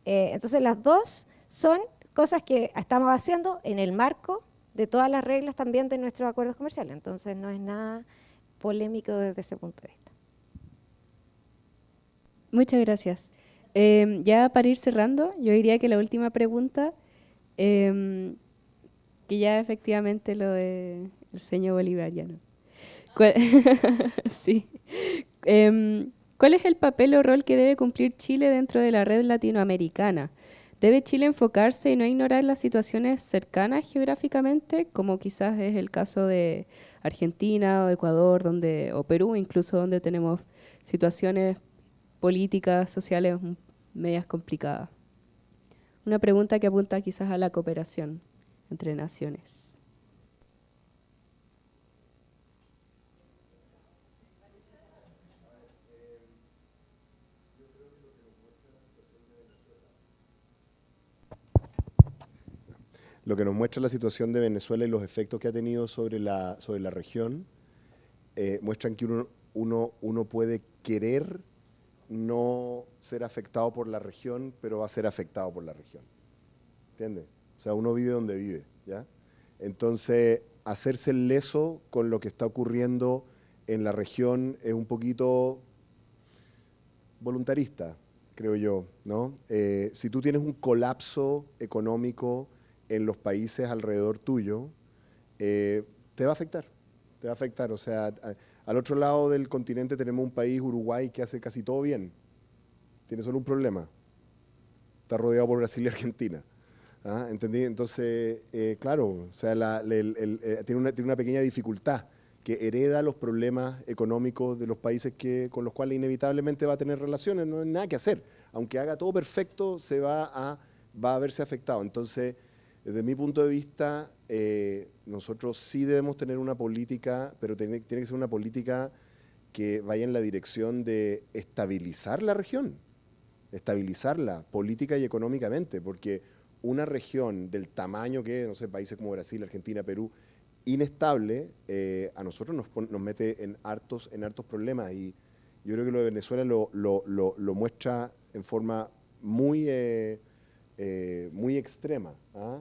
Entonces las dos son cosas que estamos haciendo en el marco de todas las reglas también de nuestros acuerdos comerciales. Entonces no es nada polémico desde ese punto de vista. Muchas gracias. Ya para ir cerrando, yo diría que la última pregunta, que ya efectivamente lo del sueño bolivariano. Sí. ¿Cuál es el papel o rol que debe cumplir Chile dentro de la red latinoamericana? ¿Debe Chile enfocarse y no ignorar las situaciones cercanas geográficamente, como quizás es el caso de Argentina o Ecuador, o Perú, incluso donde tenemos situaciones políticas, sociales medias complicadas? Una pregunta que apunta quizás a la cooperación entre naciones. Lo que nos muestra la situación de Venezuela y los efectos que ha tenido sobre la región, muestran que uno puede querer no ser afectado por la región, pero va a ser afectado por la región. ¿Entiendes? O sea, uno vive donde vive, ¿ya? Entonces, hacerse el leso con lo que está ocurriendo en la región es un poquito voluntarista, creo yo, ¿no? Si tú tienes un colapso económico en los países alrededor tuyo, te va a afectar, te va a afectar. O sea, al otro lado del continente tenemos un país, Uruguay, que hace casi todo bien. Tiene solo un problema. Está rodeado por Brasil y Argentina. ¿Ah? ¿Entendí? Entonces, claro, o sea, tiene una pequeña dificultad que hereda los problemas económicos de los países con los cuales inevitablemente va a tener relaciones, no hay nada que hacer. Aunque haga todo perfecto, va a verse afectado. Entonces, desde mi punto de vista, nosotros sí debemos tener una política, pero tiene que ser una política que vaya en la dirección de estabilizar la región, estabilizarla política y económicamente, porque una región del tamaño que, no sé, países como Brasil, Argentina, Perú, inestable, a nosotros nos mete en hartos problemas, y yo creo que lo de Venezuela lo muestra en forma muy extrema. ¿Ah?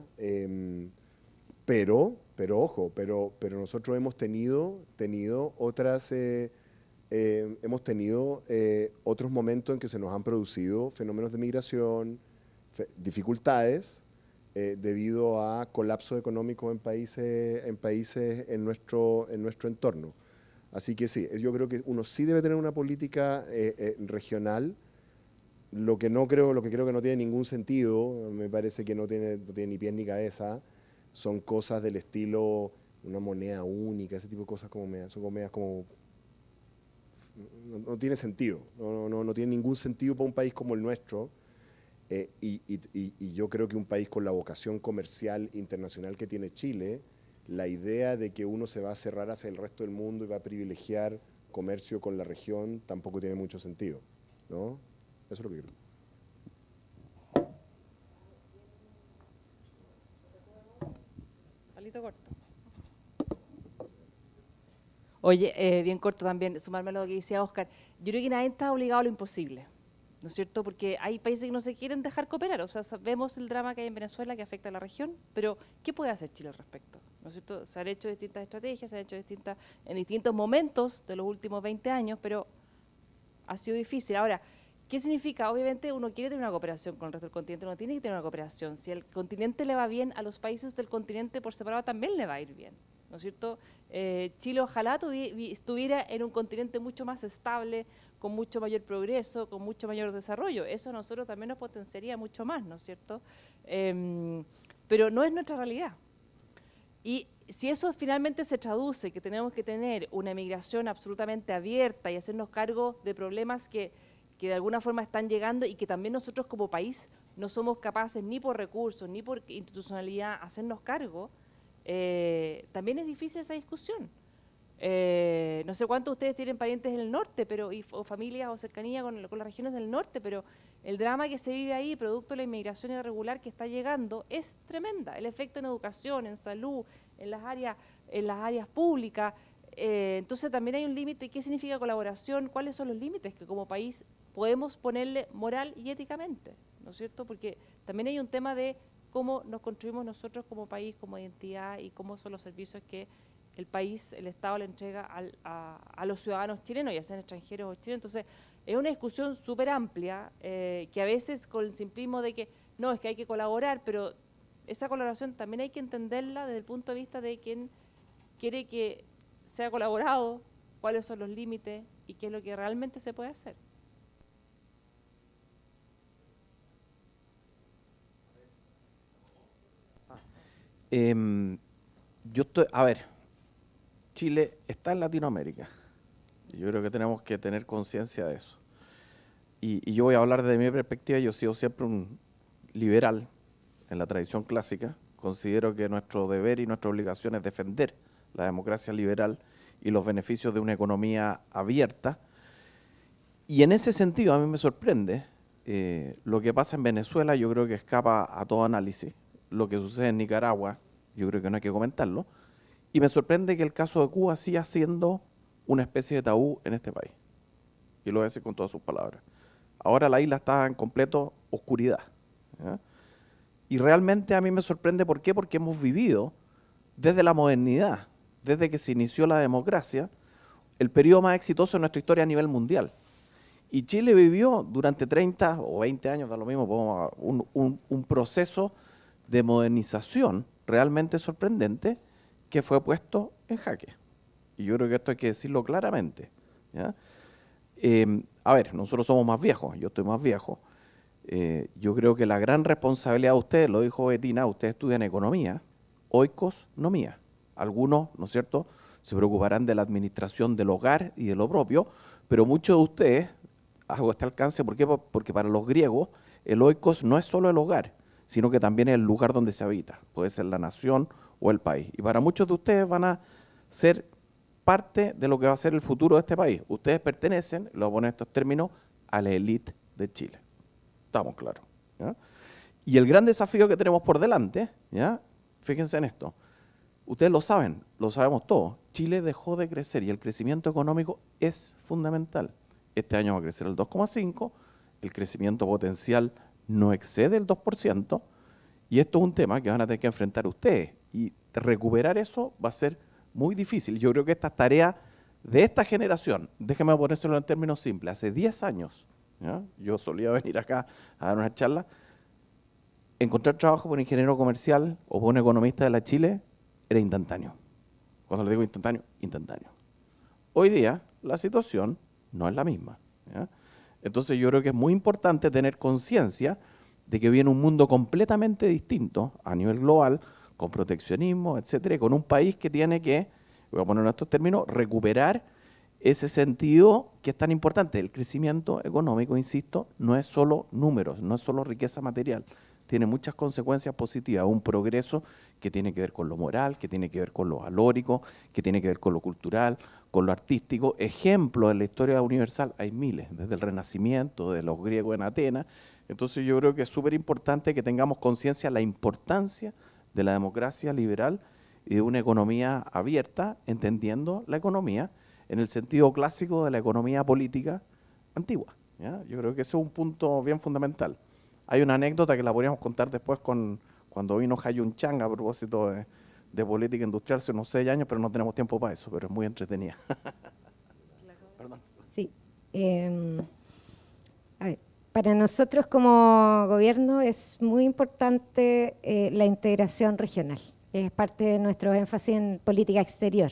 Pero ojo, pero nosotros hemos tenido otros momentos en que se nos han producido fenómenos de migración, dificultades, debido a colapsos económicos en países en nuestro entorno. Así que sí, yo creo que uno sí debe tener una política regional. Lo que creo que no tiene ningún sentido, me parece que no tiene ni pies ni cabeza, son cosas del estilo una moneda única, ese tipo de cosas son medias como... No tiene sentido, no tiene ningún sentido para un país como el nuestro. Y yo creo que un país con la vocación comercial internacional que tiene Chile, la idea de que uno se va a cerrar hacia el resto del mundo y va a privilegiar comercio con la región tampoco tiene mucho sentido, ¿no? Eso es lo que creo. Palito corto. Oye, bien corto también, sumarme a lo que decía Oscar. Yo creo que nadie está obligado a lo imposible, ¿no es cierto? Porque hay países que no se quieren dejar cooperar. O sea, vemos el drama que hay en Venezuela que afecta a la región, pero ¿qué puede hacer Chile al respecto? ¿No es cierto? Se han hecho distintas estrategias, se han hecho en distintos momentos de los últimos 20 años, pero ha sido difícil. Ahora, ¿qué significa? Obviamente uno quiere tener una cooperación con el resto del continente, uno tiene que tener una cooperación. Si al continente le va bien, a los países del continente por separado también le va a ir bien, ¿no es cierto? Chile ojalá estuviera en un continente mucho más estable, con mucho mayor progreso, con mucho mayor desarrollo. Eso a nosotros también nos potenciaría mucho más, ¿no es cierto? Pero no es nuestra realidad. Y si eso finalmente se traduce, que tenemos que tener una migración absolutamente abierta y hacernos cargo de problemas que de alguna forma están llegando y que también nosotros como país no somos capaces ni por recursos ni por institucionalidad hacernos cargo, también es difícil esa discusión. No sé cuántos de ustedes tienen parientes en el norte, o familias o cercanía con las regiones del norte, pero el drama que se vive ahí, producto de la inmigración irregular que está llegando, es tremenda. El efecto en educación, en salud, en las áreas públicas. Entonces también hay un límite. ¿Qué significa colaboración? ¿Cuáles son los límites que como país podemos ponerle moral y éticamente? ¿No es cierto? Porque también hay un tema de cómo nos construimos nosotros como país, como identidad, y cómo son los servicios que el país, el Estado le entrega a los ciudadanos chilenos, ya sean extranjeros o chilenos. Entonces, es una discusión súper amplia, que a veces con el simplismo de que no, es que hay que colaborar, pero esa colaboración también hay que entenderla desde el punto de vista de quién quiere que sea colaborado, cuáles son los límites y qué es lo que realmente se puede hacer. A ver, Chile está en Latinoamérica. Yo creo que tenemos que tener conciencia de eso. Y yo voy a hablar desde mi perspectiva. Yo he sido siempre un liberal en la tradición clásica. Considero que nuestro deber y nuestra obligación es defender la democracia liberal y los beneficios de una economía abierta. Y en ese sentido a mí me sorprende lo que pasa en Venezuela. Yo creo que escapa a todo análisis. Lo que sucede en Nicaragua, yo creo que no hay que comentarlo. Y me sorprende que el caso de Cuba siga siendo una especie de tabú en este país. Y lo voy a decir con todas sus palabras. Ahora la isla está en completo oscuridad. ¿Ya? Y realmente a mí me sorprende, ¿por qué? Porque hemos vivido desde la modernidad, desde que se inició la democracia, el periodo más exitoso de nuestra historia a nivel mundial. Y Chile vivió durante 30 o 20 años, da lo mismo, un proceso de modernización realmente sorprendente que fue puesto en jaque. Y yo creo que esto hay que decirlo claramente. ¿Ya? A ver, nosotros somos más viejos, yo estoy más viejo. Yo creo que la gran responsabilidad de ustedes, lo dijo Betina, ustedes estudian economía, oikos, no mía. Algunos, ¿no es cierto?, se preocuparán de la administración del hogar y de lo propio, pero muchos de ustedes, hago este alcance, ¿por qué? Porque para los griegos el oikos no es solo el hogar, sino que también es el lugar donde se habita, puede ser la nación o el país. Y para muchos de ustedes van a ser parte de lo que va a ser el futuro de este país. Ustedes pertenecen, lo voy a poner en estos términos, a la élite de Chile. Estamos claros. ¿Ya? Y el gran desafío que tenemos por delante, ¿ya? Fíjense en esto, ustedes lo saben, lo sabemos todos, Chile dejó de crecer y el crecimiento económico es fundamental. Este año va a crecer el 2,5%, el crecimiento potencial no excede el 2%, y esto es un tema que van a tener que enfrentar ustedes. Y recuperar eso va a ser muy difícil. Yo creo que esta tarea de esta generación, déjeme ponérselo en términos simples, hace 10 años, ¿ya? Yo solía venir acá a dar una charla, encontrar trabajo por ingeniero comercial o por un economista de la Chile era instantáneo. Cuando le digo instantáneo, instantáneo. Hoy día la situación no es la misma. ¿Ya? Entonces yo creo que es muy importante tener conciencia de que viene un mundo completamente distinto a nivel global, con proteccionismo, etcétera, y con un país que tiene que, voy a poner en estos términos, recuperar ese sentido que es tan importante. El crecimiento económico, insisto, no es solo números, no es solo riqueza material, tiene muchas consecuencias positivas, un progreso que tiene que ver con lo moral, que tiene que ver con lo valórico, que tiene que ver con lo cultural, con lo artístico. Ejemplos en la historia universal hay miles, desde el Renacimiento, de los griegos en Atenas. Entonces yo creo que es súper importante que tengamos conciencia de la importancia de la democracia liberal y de una economía abierta, entendiendo la economía en el sentido clásico de la economía política antigua. ¿Ya? Yo creo que ese es un punto bien fundamental. Hay una anécdota que la podríamos contar después cuando vino Hayun Chang a propósito de política industrial hace unos 6 años, pero no tenemos tiempo para eso, pero es muy entretenida. Perdón. Sí. A ver, para nosotros como gobierno es muy importante la integración regional. Es parte de nuestro énfasis en política exterior.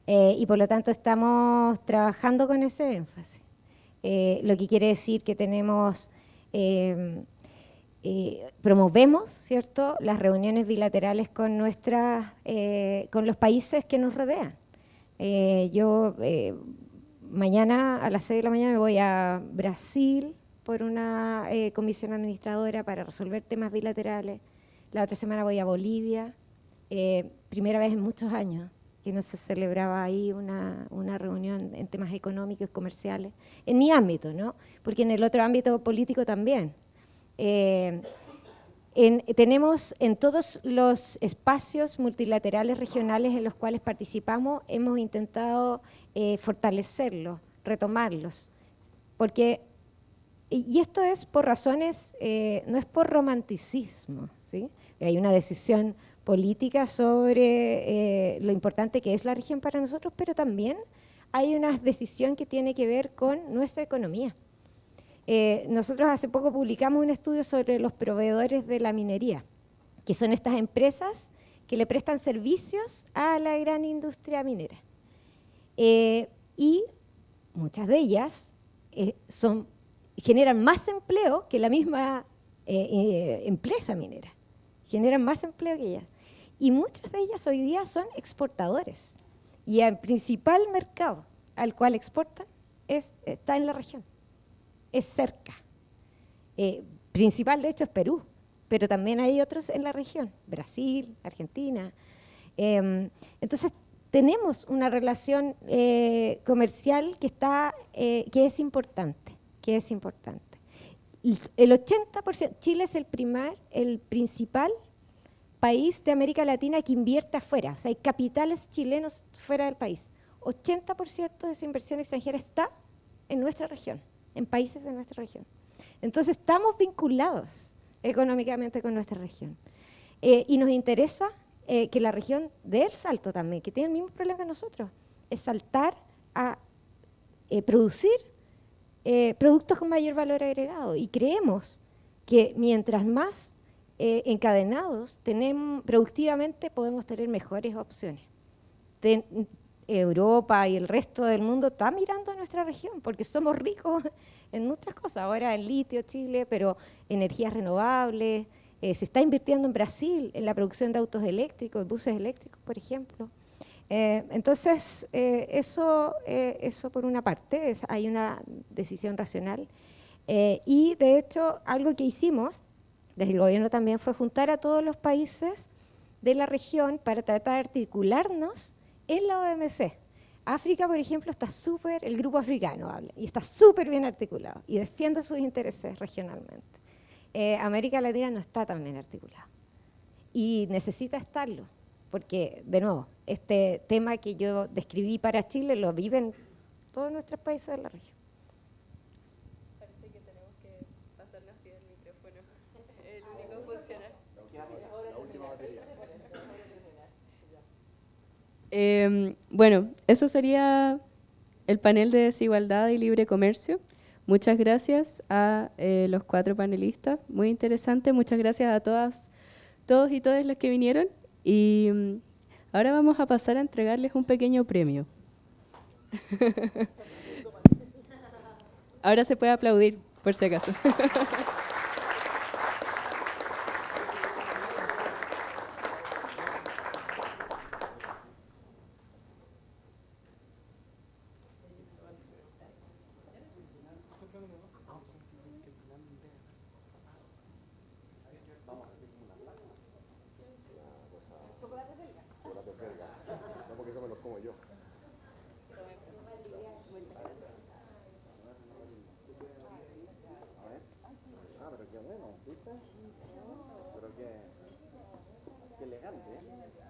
Y por lo tanto estamos trabajando con ese énfasis. Lo que quiere decir que tenemos... promovemos, ¿cierto?, las reuniones bilaterales con con los países que nos rodean. Yo mañana a las 6 de la mañana me voy a Brasil por una comisión administradora para resolver temas bilaterales. La otra semana voy a Bolivia, primera vez en muchos años que no se celebraba ahí una reunión en temas económicos y comerciales, en mi ámbito, ¿no? Porque en el otro ámbito político también. Tenemos en todos los espacios multilaterales regionales en los cuales participamos, hemos intentado fortalecerlos, retomarlos, porque, y esto es por razones, no es por romanticismo, ¿sí? Hay una decisión política sobre lo importante que es la región para nosotros, pero también hay una decisión que tiene que ver con nuestra economía. Nosotros hace poco publicamos un estudio sobre los proveedores de la minería, que son estas empresas que le prestan servicios a la gran industria minera. Y muchas de ellas generan más empleo que la misma empresa minera. Generan más empleo que ellas. Y muchas de ellas hoy día son exportadores. Y el principal mercado al cual exportan está en la región. Es cerca. Principal, de hecho, es Perú, pero también hay otros en la región, Brasil, Argentina. Entonces, tenemos una relación comercial que es importante, El 80%, Chile es el principal país de América Latina que invierte afuera, o sea, hay capitales chilenos fuera del país. 80% de esa inversión extranjera está en nuestra región. en países de nuestra región. Entonces estamos vinculados económicamente con nuestra región. Y nos interesa que la región dé el salto también, que tiene el mismo problema que nosotros, es saltar a producir productos con mayor valor agregado. Y creemos que mientras más encadenados tenemos productivamente, podemos tener mejores opciones. Europa y el resto del mundo está mirando a nuestra región porque somos ricos en muchas cosas. Ahora en litio, Chile, pero energías renovables. Se está invirtiendo en Brasil en la producción de autos eléctricos, buses eléctricos, por ejemplo. Entonces, eso por una parte, hay una decisión racional. Y de hecho, algo que hicimos desde el gobierno también fue juntar a todos los países de la región para tratar de articularnos en la OMC. África, por ejemplo, está súper, el grupo africano habla, y está súper bien articulado y defiende sus intereses regionalmente. América Latina no está tan bien articulada y necesita estarlo, porque, de nuevo, este tema que yo describí para Chile lo viven todos nuestros países de la región. Parece que tenemos que pasarnos así el micrófono. El único funcional. La última batería. Bueno, eso sería el panel de desigualdad y libre comercio. Muchas gracias a los 4 panelistas, muy interesante. Muchas gracias a todos y todas los que vinieron. Y ahora vamos a pasar a entregarles un pequeño premio. Ahora se puede aplaudir, por si acaso. No, porque eso me lo como yo. Ah, pero qué bueno, ¿viste? Pero qué elegante, ¿eh?